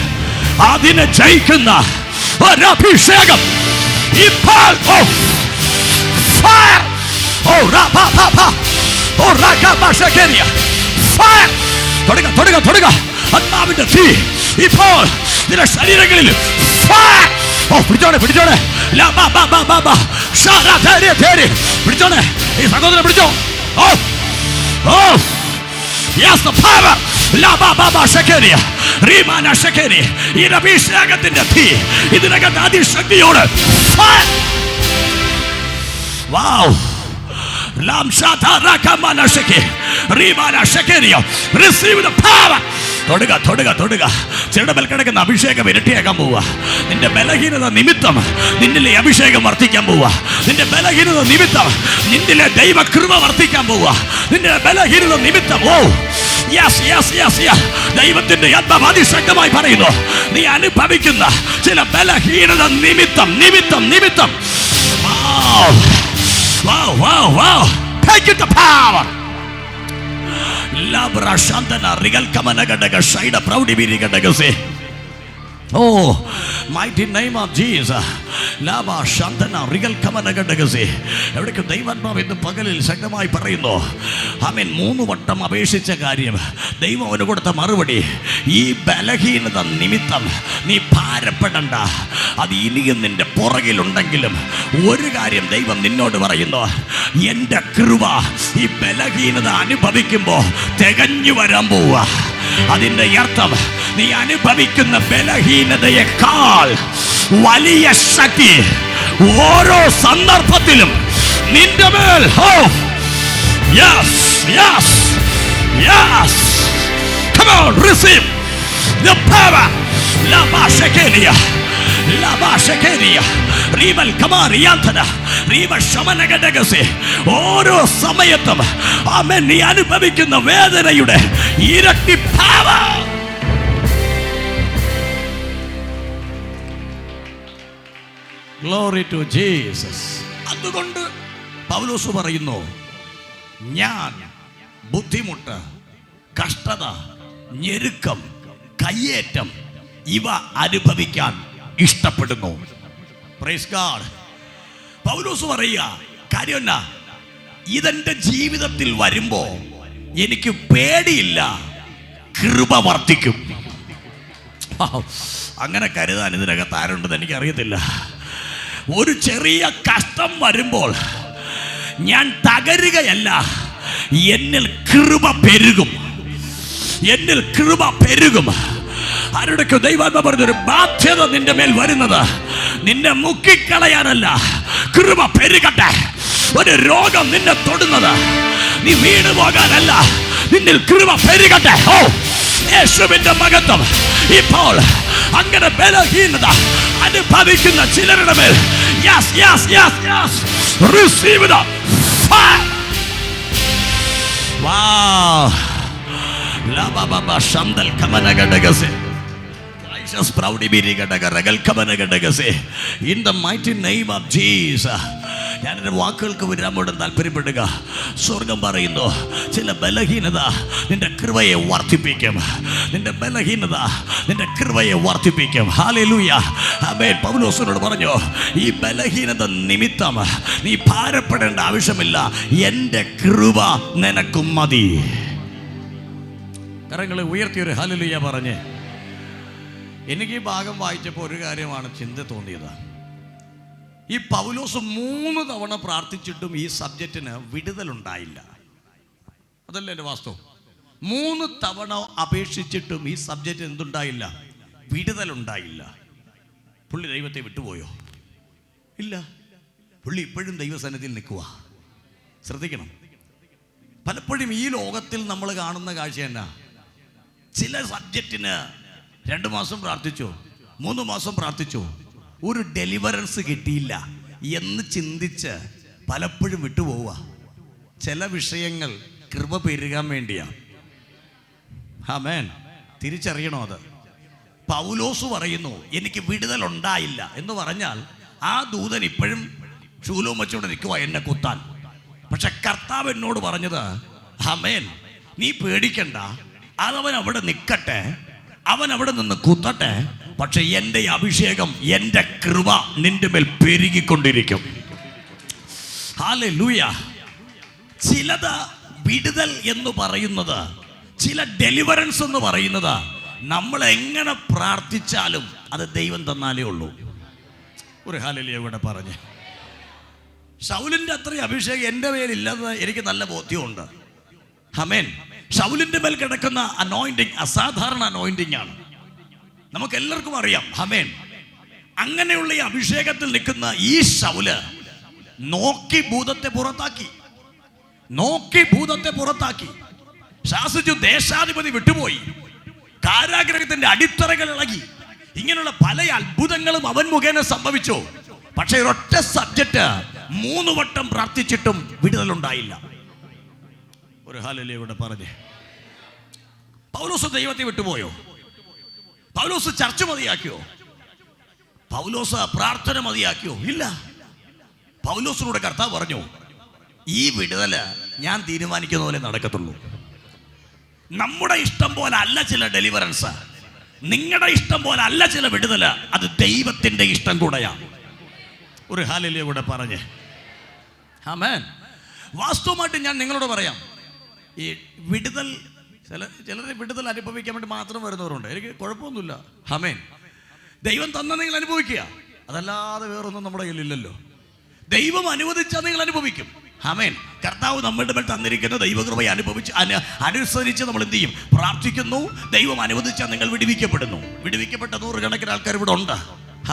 [SPEAKER 1] അതിനെ ജയിക്കുന്ന ഒരഭിഷേകം ഇപ്പോൾ തൊടുക. അന്നാവിന്റെ തീ ഇപ്പോൾ നിന്റെ ശരീരങ്ങളിൽ പിടിച്ചോടെ. പിടിച്ചോടെ, ഈ സഹോദരനെ പിടിച്ചോ. Yes, the power. La baba shakeriya. Rimana shakeri. ഈ അഭിഷേകത്തിന്റെ തീ ഇതിനകത്ത് അതിശക്തിയോട്. Wow. Lam shata rakamana shake. Rimana shakeriya. Receive the power. തൊടുക. ചിലരുടെ മേൽ കിടക്കുന്ന അഭിഷേകം ഇരട്ടിയാക്കാൻ പോവുക. നിന്റെ ബലഹീനത നിമിത്തം നിന്നിലെ അഭിഷേകം വർദ്ധിക്കാൻ പോവുക. നിന്റെ ബലഹീനത നിമിത്തം നിന്നിലെ ദൈവകൃപ വർദ്ധിക്കാൻ പോവുക. നിന്റെ ബലഹീനത നിമിത്തം ദൈവത്തിന്റെ ആത്മാവ് അതിശക്തമായി പറയുന്നു, നീ അനുഭവിക്കുന്ന ചില ബലഹീനത നിമിത്തം take it the power. Labra Shantana Regal Kamanagadaga Shaida Proudi Birigadagase. Oh, mighty name of Jesus. Lava Shantana Regal Kamanagadagasee. എവിടേക്ക് ദൈവാത്മാവ് ഇന്ന് പകലിൽ ശക്തമായി പറയുന്നു. ആമേൻ. 3 വട്ടം അപേക്ഷിച്ച കാര്യം ദൈവം അവന് കൊടുത്ത മറുപടി, ഈ ബലഹീനത നിമിത്തം നീ ഭാരപ്പെടണ്ട. അത് ഇനിയും നിന്റെ പുറകിലുണ്ടെങ്കിലും ഒരു കാര്യം ദൈവം നിന്നോട് പറയുന്നു, എൻ്റെ കൃപ ഈ ബലഹീനത അനുഭവിക്കുമ്പോൾ തികഞ്ഞു വരാൻ പോവുക. അതിൻ്റെ അർത്ഥം നീ അനുഭവിക്കുന്ന ബലഹീനതയേക്കാൾ വലിയ ശക്തി ഓരോ സന്ദർഭത്തിലും നിന്റെ മേൽ. Come on, receive the power. Lava Shekeria. Rival Kamariantana. Riva Shamanagadagasee. ഓരോ സമയത്തും ആമേൻ നീ അനുഭവിക്കുന്ന വേദനയുടെ ഇരട്ടി power. Glory to Jesus. അതുകൊണ്ട് പൗലോസ് പറയുന്നു, ഞാൻ ബുദ്ധിമുട്ട്, കഷ്ടത, ഞെരുക്കം, കയ്യേറ്റം ഇവ അനുഭവിക്കാൻ ഇഷ്ടപ്പെടുന്നു. Praise God. പൗലോസ് പറയുക, കാര്യം എന്നാ, ഇതെന്റെ ജീവിതത്തിൽ വരുമ്പോ എനിക്ക് പേടിയില്ല, കൃപ വർദ്ധിക്കും. അങ്ങനെ കരുതാൻ ഇതിനകത്ത് ആരുണ്ടെന്ന് എനിക്കറിയത്തില്ല. ഒരു ചെറിയ കഷ്ടം വരുമ്പോൾ ഞാൻ തകരുകയല്ല, എന്നിൽ കൃപ പെരുകും. ആരുടെയൊക്കെ ദൈവാത്മാവ് പറഞ്ഞൊരു ബാധ്യത നിന്റെ മേൽ വരുന്നത് നിന്നെ മുക്കിക്കളയാനല്ല, കൃപ പെരുകട്ടെ. ഒരു രോഗം നിന്നെ തൊടുന്നത് നീ വീണു പോകാനല്ല, നിന്നിൽ കൃപ പെരുകട്ടെ. യേശുവിന്റെ മഹത്വം ഇപ്പോൾ അങ്ങനെ ബലഹീനത അനുഭവിക്കുന്ന ചിലരുടെ മേൽ receive the fire. Wow. La baba shandal kamanagadagase. Righteous proudly be regal kamanagadagase. In the mighty name of Jesus. ഞാനെൻ്റെ വാക്കുകൾക്ക് വിരാമോടാൻ താല്പര്യപ്പെടുക. സ്വർഗം പറയുന്നു, ചില ബലഹീനത നിന്റെ കൃപയെ വർദ്ധിപ്പിക്കും. ഹല്ലേലൂയ. ആമേൻ. പൗലോസിനോട് പറഞ്ഞു, ഈ ബലഹീനത നിമിത്തം നീ ഭാരപ്പെടേണ്ട ആവശ്യമില്ല, എൻ്റെ കൃപ നിനക്കും മതി. കരങ്ങളെ ഉയർത്തിയൊരു ഹല്ലേലൂയ പറഞ്ഞ്. എനിക്ക് ഈ ഭാഗം വായിച്ചപ്പോൾ ഒരു കാര്യമാണ് ചിന്ത തോന്നിയത്. ഈ പൗലോസ് 3 തവണ പ്രാർത്ഥിച്ചിട്ടും ഈ സബ്ജക്റ്റിന് വിടുതലുണ്ടായില്ല. അതല്ലേ എൻ്റെ വാസ്തവം. 3 തവണ അപേക്ഷിച്ചിട്ടും ഈ സബ്ജക്റ്റ് എന്തുണ്ടായില്ല? വിടുതലുണ്ടായില്ല. പുള്ളി ദൈവത്തെ വിട്ടുപോയോ? ഇല്ല. പുള്ളി ഇപ്പോഴും ദൈവസന്നിധിയിൽ നിൽക്കുക. ശ്രദ്ധിക്കണം. പലപ്പോഴും ഈ ലോകത്തിൽ നമ്മൾ കാണുന്ന കാഴ്ച എന്നാ? ചില സബ്ജക്റ്റിന് 2 മാസം പ്രാർത്ഥിച്ചോ, 3 മാസം പ്രാർത്ഥിച്ചോ, ഒരു ഡെലിവറൻസ് കിട്ടിയില്ല എന്ന് ചിന്തിച്ച് പലപ്പോഴും വിട്ടുപോവുക. ചില വിഷയങ്ങൾ കൃപ പെരുകാൻ വേണ്ടിയാണ്. ആമേൻ. തിരിച്ചറിയണോ അത്? പൗലോസ് പറയുന്നു എനിക്ക് വിടുതലുണ്ടായില്ല എന്ന് പറഞ്ഞാൽ ആ ദൂതൻ ഇപ്പോഴും ശൂലവും വെച്ചുകൊണ്ട് നിൽക്കുക എന്നെ കുത്താൻ. പക്ഷെ കർത്താവ് എന്നോട് പറഞ്ഞത്, ആമേൻ, നീ പേടിക്കണ്ട, അതവൻ അവിടെ നിൽക്കട്ടെ, അവൻ അവിടെ നിന്ന് കുത്തട്ടെ, പക്ഷെ എൻ്റെ അഭിഷേകം, എൻ്റെ കൃപ നിന്റെ മേൽ പെരുകിക്കൊണ്ടിരിക്കും. ഹല്ലേലൂയ. ചിലത് വിടുതൽ എന്ന് പറയുന്നത്, ചില ഡെലിവറൻസ് എന്ന് പറയുന്നത് നമ്മൾ എങ്ങനെ പ്രാർത്ഥിച്ചാലും അത് ദൈവം തന്നാലേ ഉള്ളൂ. ഒരു ഹല്ലേലൂയ ഇവിടെ പറഞ്ഞ്. ശൗലിൻ്റെ അത്രയും അഭിഷേകം എൻ്റെ മേലില്ലെന്ന് എനിക്ക് നല്ല ബോധ്യമുണ്ട്. ആമേൻ. ശൗലിൻ്റെ മേൽ കിടക്കുന്ന അനോയിന്റിങ് അസാധാരണ അനോയിന്റിങ് ആണ്, നമുക്ക് എല്ലാവർക്കും അറിയാം. ആമേൻ. അങ്ങനെയുള്ള ഈ അഭിഷേകത്തിൽ നിൽക്കുന്ന ഈ ശൗല് നോക്കി ഭൂതത്തെ പുറത്താക്കി, നോക്കി ഭൂതത്തെ പുറത്താക്കി. ശാസിച്ചു, ദേശാധിപതി വിട്ടുപോയി, കാരാഗ്രഹത്തിന്റെ അടിത്തറകൾ ഇളകി. ഇങ്ങനെയുള്ള പല അത്ഭുതങ്ങളും അവൻ മുഖേന സംഭവിച്ചു. പക്ഷേ ഒരൊറ്റ സബ്ജക്റ്റ് 3 വട്ടം പ്രാർത്ഥിച്ചിട്ടും വിടുതലുണ്ടായില്ല. ഒരു ഹല്ലേലൂയ ഇവിടെ പറഞ്ഞേ. പൗലോസ് ദൈവത്തെ വിട്ടുപോയോ? പൗലോസ് ചർച്ച മതിയാക്കിയോ? പൗലോസ് പ്രാർത്ഥന മതിയാക്കിയോ? ഇല്ല. പൗലോസിനോട് കർത്താവ് പറഞ്ഞു, ഈ വിടുതല് ഞാൻ തീരുമാനിക്കുന്ന പോലെ നടക്കത്തുള്ളൂ. നമ്മുടെ ഇഷ്ടം പോലെ അല്ല ചില ഡെലിവറൻസ്, നിങ്ങളുടെ ഇഷ്ടം പോലെ അല്ല ചില വിടുതല്, അത് ദൈവത്തിന്റെ ഇഷ്ടം കൂടെയാണ്. ഒരു ഹല്ലേലൂയ കൂടെ പറഞ്ഞേ. ആമേൻ. വാസ്തവമായിട്ട് ഞാൻ നിങ്ങളോട് പറയാം, ഈ വിടുതൽ ചിലർ വിടുതൽ അനുഭവിക്കാൻ വേണ്ടി മാത്രം വരുന്നവരുണ്ട്. എനിക്ക് കുഴപ്പമൊന്നുമില്ല. ആമേൻ. ദൈവം തന്ന നിങ്ങൾ അനുഭവിക്കുക, അതല്ലാതെ വേറൊന്നും നമ്മുടെ കയ്യിലില്ലല്ലോ. ദൈവം അനുവദിച്ചാൽ നിങ്ങൾ അനുഭവിക്കും. ആമേൻ. കർത്താവ് നമ്മുടെ മേൽ തന്നിരിക്കുന്ന ദൈവകൃപയെ അനുസരിച്ച് നമ്മൾ എന്ത് ചെയ്യും? പ്രാർത്ഥിക്കുന്നു. ദൈവം അനുവദിച്ചാൽ നിങ്ങൾ വിടുവിക്കപ്പെടുന്നു. വിടുവിക്കപ്പെട്ട 100 കണക്കിന് ആൾക്കാർ ഇവിടെ ഉണ്ട്.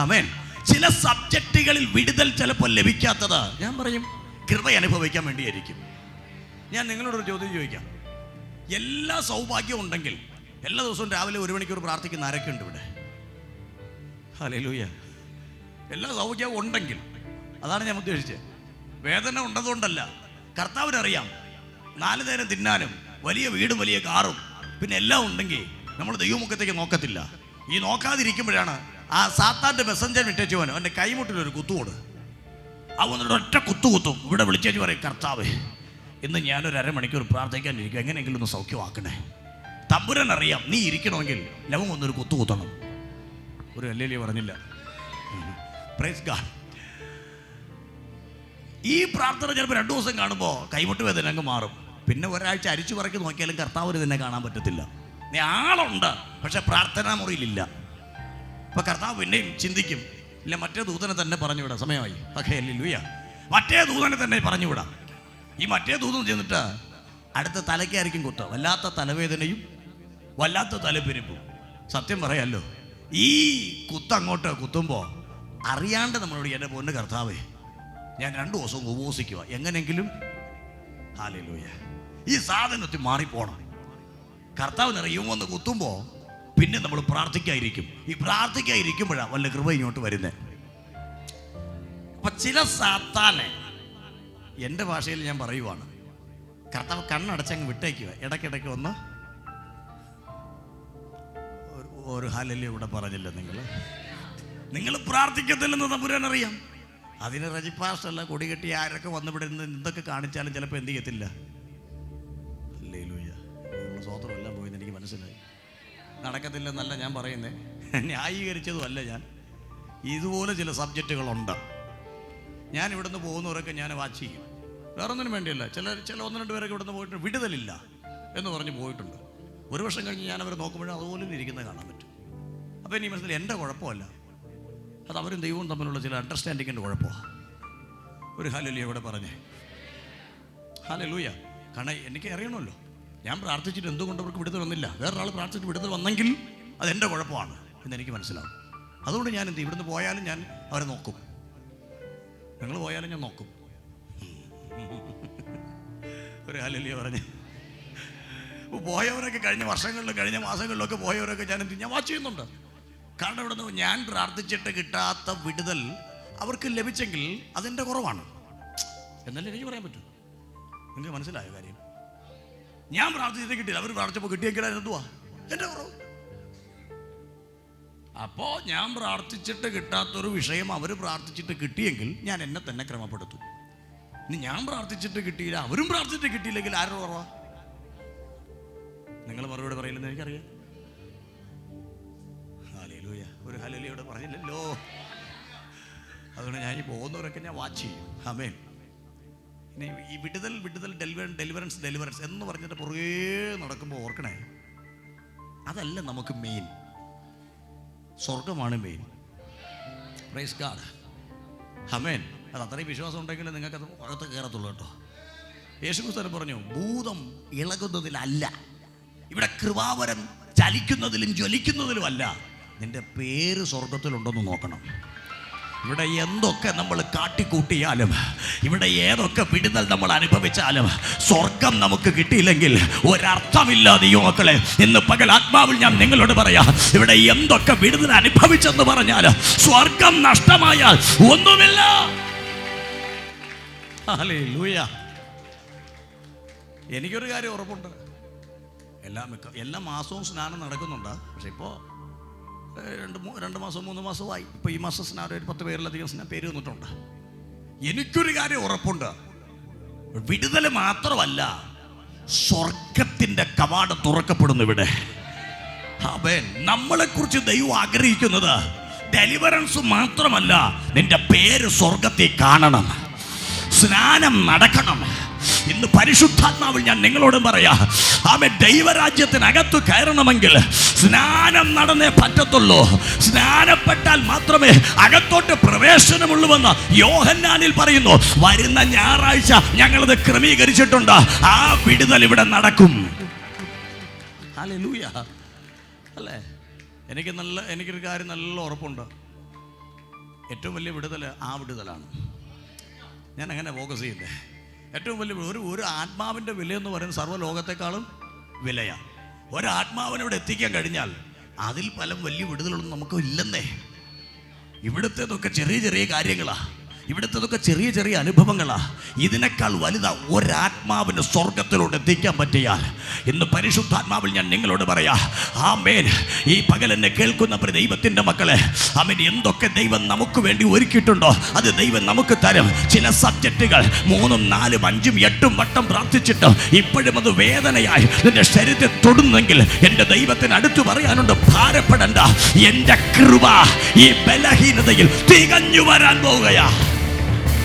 [SPEAKER 1] ആമേൻ. ചില സബ്ജക്റ്റുകളിൽ വിടുതൽ ചിലപ്പോൾ ലഭിക്കാത്തത്, ഞാൻ പറയും, കൃപ അനുഭവിക്കാൻ വേണ്ടിയായിരിക്കും. ഞാൻ നിങ്ങളോടൊരു ചോദ്യം ചോദിക്കാം. എല്ലാ സൗഭാഗ്യവും ഉണ്ടെങ്കിൽ എല്ലാ ദിവസവും രാവിലെ 1 മണിക്കൂർ പ്രാർത്ഥിക്കുന്ന ആരൊക്കെ ഉണ്ട് ഇവിടെ? ഹല്ലേലൂയ. എല്ലാ സൗഭാഗ്യവും ഉണ്ടെങ്കിൽ, അതാണ് ഞാൻ ഉദ്ദേശിച്ചത്. വേദന ഉണ്ടതുകൊണ്ടല്ല. കർത്താവിനറിയാം 4 നേരം തിന്നാനും വലിയ വീടും വലിയ കാറും പിന്നെ എല്ലാം ഉണ്ടെങ്കിൽ നമ്മൾ ദൈവമുഖത്തേക്ക് നോക്കത്തില്ല. ഈ നോക്കാതിരിക്കുമ്പോഴാണ് ആ സാത്താൻ്റെ മെസ്സഞ്ചർ ഇട്ടേച്ചു പോകാൻ അവൻ്റെ കൈമുട്ടിലൊരു കുത്തുകൊട്. അവനൊരു ഒറ്റ കുത്തും. ഇവിടെ വിളിച്ചേച്ച് പറയും, കർത്താവേ, ഇന്ന് ഞാനൊരു 1/2 മണിക്കൂർ പ്രാർത്ഥിക്കാനിരിക്കും, എങ്ങനെയെങ്കിലും ഒന്ന് സൗഖ്യമാക്കണേ. തമ്പുരാൻ അറിയാം നീ ഇരിക്കണമെങ്കിൽ ലവം ഒന്നൊരു കുത്തുകുത്തണം. ഒരു ഹല്ലേലൂയ പറഞ്ഞില്ല. Praise God. ഈ പ്രാർത്ഥന ചിലപ്പോൾ 2 ദിവസം കാണുമ്പോൾ കൈമുട്ട് വേദന അങ്ങ് മാറും. പിന്നെ ഒരാഴ്ച അരിച്ചു പറക്കി നോക്കിയാലും കർത്താവിന് തന്നെ കാണാൻ പറ്റത്തില്ല. നീ ആളുണ്ട്, പക്ഷെ പ്രാർത്ഥനാ മുറിയിലില്ല. അപ്പോൾ കർത്താവ് പിന്നെയും ചിന്തിക്കും, ഇല്ല മറ്റേ ദൂതനെ തന്നെ പറഞ്ഞുവിടാം, സമയമായി. Okay, hallelujah. മറ്റേ ദൂതനെ തന്നെ പറഞ്ഞുവിടാം. ഈ മറ്റേ ദൂതൻ ചെന്നിട്ട് അടുത്ത തലയ്ക്കായിരിക്കും കുത്തുക. വല്ലാത്ത തലവേദനയും വല്ലാത്ത തലപ്പെരുപ്പും. സത്യം പറയാമല്ലോ, ഈ അങ്ങോട്ട് കുത്തുമ്പോൾ അറിയാണ്ട് നമ്മളോട്, എൻ്റെ പൊന്ന് കർത്താവേ, ഞാൻ 2 ദിവസം ഉപവസിക്കുക, എങ്ങനെങ്കിലും ഹല്ലേലൂയ ഈ സാധനത്തിൽ മാറിപ്പോണം. കർത്താവിനറിയും വന്ന് കുത്തുമ്പോൾ പിന്നെ നമ്മൾ പ്രാർത്ഥിക്കാതിരിക്കും. ഈ പ്രാർത്ഥിക്കാതിരിക്കുമ്പോഴാണ് വല്ല കൃപ ഇങ്ങോട്ട് വരുന്നത്. അപ്പൊ ചില സാത്താനെ, എൻ്റെ ഭാഷയിൽ ഞാൻ പറയുവാണ്, കർത്താവ് കണ്ണടച്ചങ്ങ് വിട്ടേക്കുക. ഇടയ്ക്കിടയ്ക്ക് ഒന്ന് ഒരു ഹല്ലേലൂയ ഇവിടെ പറഞ്ഞില്ല. നിങ്ങൾ പ്രാർത്ഥിക്കത്തില്ലെന്ന് തമ്പുരാൻ അറിയാം. അതിന് റജിപ്പാസ്റ്റല്ല, കൊടികെട്ടി ആരൊക്കെ വന്നിവിടെ നിന്ന് എന്തൊക്കെ കാണിച്ചാലും ചിലപ്പോൾ എന്ത് ചെയ്യത്തില്ല. ഹല്ലേലൂയ. സ്വതന്ത്രം എല്ലാം പോയെന്ന് എനിക്ക് മനസ്സിലായി. നടക്കത്തില്ലെന്നല്ല ഞാൻ പറയുന്നത്, ന്യായീകരിച്ചതും അല്ല ഞാൻ. ഇതുപോലെ ചില സബ്ജക്റ്റുകളുണ്ട്. ഞാൻ ഇവിടുന്ന് പോകുന്നവരൊക്കെ ഞാൻ വാച്ച് ചെയ്യും. വേറൊന്നിനും വേണ്ടിയല്ല. ചില 1-2 പേരൊക്കെ ഇവിടുന്ന് പോയിട്ട് വിടുതലില്ല എന്ന് പറഞ്ഞ് പോയിട്ടുണ്ട്. 1 വർഷം കഴിഞ്ഞ് ഞാൻ അവരെ നോക്കുമ്പോഴും അതുപോലെ ഇരിക്കുന്നത് കാണാൻ പറ്റും. അപ്പോൾ ഇനി മനസ്സിലായി, എൻ്റെ കുഴപ്പമല്ല, അത് അവരും ദൈവവും തമ്മിലുള്ള ചില അണ്ടർസ്റ്റാൻഡിങ്ങിൻ്റെ കുഴപ്പമാണ്. ഒരു ഹല്ലേലൂയ ഇവിടെ പറഞ്ഞേ. ഹല്ലേലൂയ. കാരണം എനിക്ക് അറിയണമല്ലോ, ഞാൻ പ്രാർത്ഥിച്ചിട്ട് എന്തുകൊണ്ട് അവർക്ക് വിടുതൽ വന്നില്ല? വേറൊരാൾ പ്രാർത്ഥിച്ചിട്ട് വിടുതൽ വന്നെങ്കിൽ അതെൻ്റെ കുഴപ്പമാണ് എന്നെനിക്ക് മനസ്സിലാവും. അതുകൊണ്ട് ഞാൻ എന്ത്, ഇവിടുന്ന് പോയാലും ഞാൻ അവരെ നോക്കും. നിങ്ങൾ പോയാലും ഞാൻ നോക്കും. ഒരു ഹല്ലേലൂയ പറഞ്ഞ് പോയവരൊക്കെ കഴിഞ്ഞ വർഷങ്ങളിലും കഴിഞ്ഞ മാസങ്ങളിലൊക്കെ പോയവരൊക്കെ ഞാൻ വാച്ച് ചെയ്യുന്നുണ്ട്. കാരണം ഇവിടെ നിന്ന് ഞാൻ പ്രാർത്ഥിച്ചിട്ട് കിട്ടാത്ത വിടുതൽ അവർക്ക് ലഭിച്ചെങ്കിൽ അതെൻ്റെ കുറവാണ് എന്നല്ലേ എനിക്ക് പറയാൻ പറ്റും. നിങ്ങൾക്ക് മനസ്സിലായ കാര്യം? ഞാൻ പ്രാർത്ഥിച്ചിട്ട് കിട്ടിയില്ല, അവർ പ്രാർത്ഥിച്ചപ്പോൾ കിട്ടിയെങ്കിൽ എന്തുവാ എൻ്റെ കുറവ്. അപ്പോൾ ഞാൻ പ്രാർത്ഥിച്ചിട്ട് കിട്ടാത്തൊരു വിഷയം അവർ പ്രാർത്ഥിച്ചിട്ട് കിട്ടിയെങ്കിൽ ഞാൻ എന്നെ തന്നെ ക്രമപ്പെടുത്തും. ഇനി ഞാൻ പ്രാർത്ഥിച്ചിട്ട് കിട്ടിയില്ല, അവരും പ്രാർത്ഥിച്ചിട്ട് കിട്ടിയില്ലെങ്കിൽ ആരുടെ കുറവാ? നിങ്ങൾ മറുപടി പറയില്ലെന്ന് എനിക്കറിയാം. ഹല്ലേലൂയ, ഒരു ഹല്ലേലൂയ പറഞ്ഞില്ലല്ലോ. അതുകൊണ്ട് ഞാൻ ഈ പോകുന്നവരൊക്കെ ഞാൻ വാച്ച് ചെയ്യും. ആമേൻ. ഇനി ഈ വിടുതൽ ഡെലിവറൻസ് എന്ന് പറഞ്ഞിട്ട് പുറകെ നടക്കുമ്പോൾ ഓർക്കണേ, അതല്ല നമുക്ക് മെയിൻ. സ്വർഗമാണ് മെയിൻ. Praise God. ആമേൻ. അത് അത്രയും വിശ്വാസം ഉണ്ടെങ്കിൽ നിങ്ങൾക്ക് അത് അകത്ത് കയറത്തുള്ളൂ കേട്ടോ. യേശുക്രിസ്തു പറഞ്ഞു, ഭൂതം ഇളകുന്നതിലല്ല, ഇവിടെ കൃപാവരം ചലിക്കുന്നതിലും ജ്വലിക്കുന്നതിലും അല്ല, നിന്റെ പേര് സ്വർഗത്തിലുണ്ടെന്ന് നോക്കണം. ഇവിടെ എന്തൊക്കെ നമ്മൾ കാട്ടിക്കൂട്ടിയാലും, ഇവിടെ ഏതൊക്കെ വിടുതൽ നമ്മൾ അനുഭവിച്ചാലും, സ്വർഗം നമുക്ക് കിട്ടിയില്ലെങ്കിൽ ഒരർത്ഥമില്ല. ദൈവമക്കളെ, ഇന്ന് പകൽ ആത്മാവിൽ ഞാൻ നിങ്ങളോട് പറയാം, ഇവിടെ എന്തൊക്കെ വിടുതൽ അനുഭവിച്ചെന്ന് പറഞ്ഞാൽ സ്വർഗം നഷ്ടമായാൽ ഒന്നുമില്ല. ഹല്ലേലൂയ. എനിക്കൊരു കാര്യം ഉറപ്പുണ്ട്, എല്ലാ മാസവും സ്നാനം നടക്കുന്നുണ്ട്. പക്ഷെ ഇപ്പോൾ 2 മാസം 3 മാസമായി. ഇപ്പോൾ ഈ മാസം സ്നാനം ഒരു 10 പേരിലധികം പേര് വന്നിട്ടുണ്ട്. എനിക്കൊരു കാര്യം ഉറപ്പുണ്ട്, വിടുതൽ മാത്രമല്ല, സ്വർഗത്തിൻ്റെ കവാടം തുറക്കപ്പെടുന്നു ഇവിടെ. ആമേൻ. നമ്മളെക്കുറിച്ച് ദൈവം ആഗ്രഹിക്കുന്നത് ഡെലിവറൻസ് മാത്രമല്ല, നിന്റെ പേര് സ്വർഗത്തിൽ കാണണം, സ്നാനം നടക്കണം. ഇന്ന് പരിശുദ്ധാത്മാവിൽ ഞാൻ നിങ്ങളോട് പറയാം, ആമേൻ. ദൈവരാജ്യത്തിനകത്ത് കയറണമെങ്കിൽ സ്നാനം നടന്നേ പറ്റത്തുള്ളൂ. സ്നാനപ്പെട്ടാൽ മാത്രമേ അകത്തോട്ട് പ്രവേശനമുള്ളൂവെന്ന് യോഹന്നാനിൽ പറയുന്നു. വരുന്ന ഞായറാഴ്ച ഞങ്ങളത് ക്രമീകരിച്ചിട്ടുണ്ട്. ആ വിടുതൽ ഇവിടെ നടക്കും. ഹല്ലേലൂയ. അല്ലേ? എനിക്കൊരു കാര്യം നല്ല ഉറപ്പുണ്ട്, ഏറ്റവും വലിയ വിടുതൽ ആ വിടുതലാണ്. ഞാൻ അങ്ങനെ ഫോക്കസ് ചെയ്യുന്നത്. ഏറ്റവും വലിയ ഒരു ആത്മാവിൻ്റെ വിലയെന്ന് പറയുന്നത് സർവ്വലോകത്തെക്കാളും വിലയാണ്. ഒരാത്മാവിനോട് എത്തിക്കാൻ കഴിഞ്ഞാൽ അതിൽ പല വലിയ വിടുതലൊന്നും നമുക്ക് ഇല്ലെന്നേ. ഇവിടുത്തേതൊക്കെ ചെറിയ ചെറിയ കാര്യങ്ങളാണ്, ഇവിടുത്തേതൊക്കെ ചെറിയ ചെറിയ അനുഭവങ്ങളാണ്. ഇതിനേക്കാൾ വലുതാ ഒരാത്മാവിന് സ്വർഗത്തിലോട്ട് എത്തിക്കാൻ പറ്റിയാൽ. ഇന്ന് പരിശുദ്ധാത്മാവിൽ ഞാൻ നിങ്ങളോട് പറയാം, ആമേൻ. ഈ പകൽ എന്നെ കേൾക്കുന്ന ദൈവത്തിൻ്റെ മക്കളെ, ആമേൻ, എന്തൊക്കെ ദൈവം നമുക്ക് വേണ്ടി ഒരുക്കിയിട്ടുണ്ടോ അത് ദൈവം നമുക്ക് തരും. ചില സബ്ജക്റ്റുകൾ 3, 4, 5, 8 വട്ടം പ്രാർത്ഥിച്ചിട്ട് ഇപ്പോഴും അത് വേദനയായി നിന്റെ ശരീരത്തെ തൊടുന്നെങ്കിൽ എൻ്റെ ദൈവത്തിന് അടുത്ത് പറയാനുണ്ട്, ഭാരപ്പെടണ്ട, എൻ്റെ കൃപ ഈ ബലഹീനതയിൽ തികഞ്ഞു വരാൻ പോവുകയാ.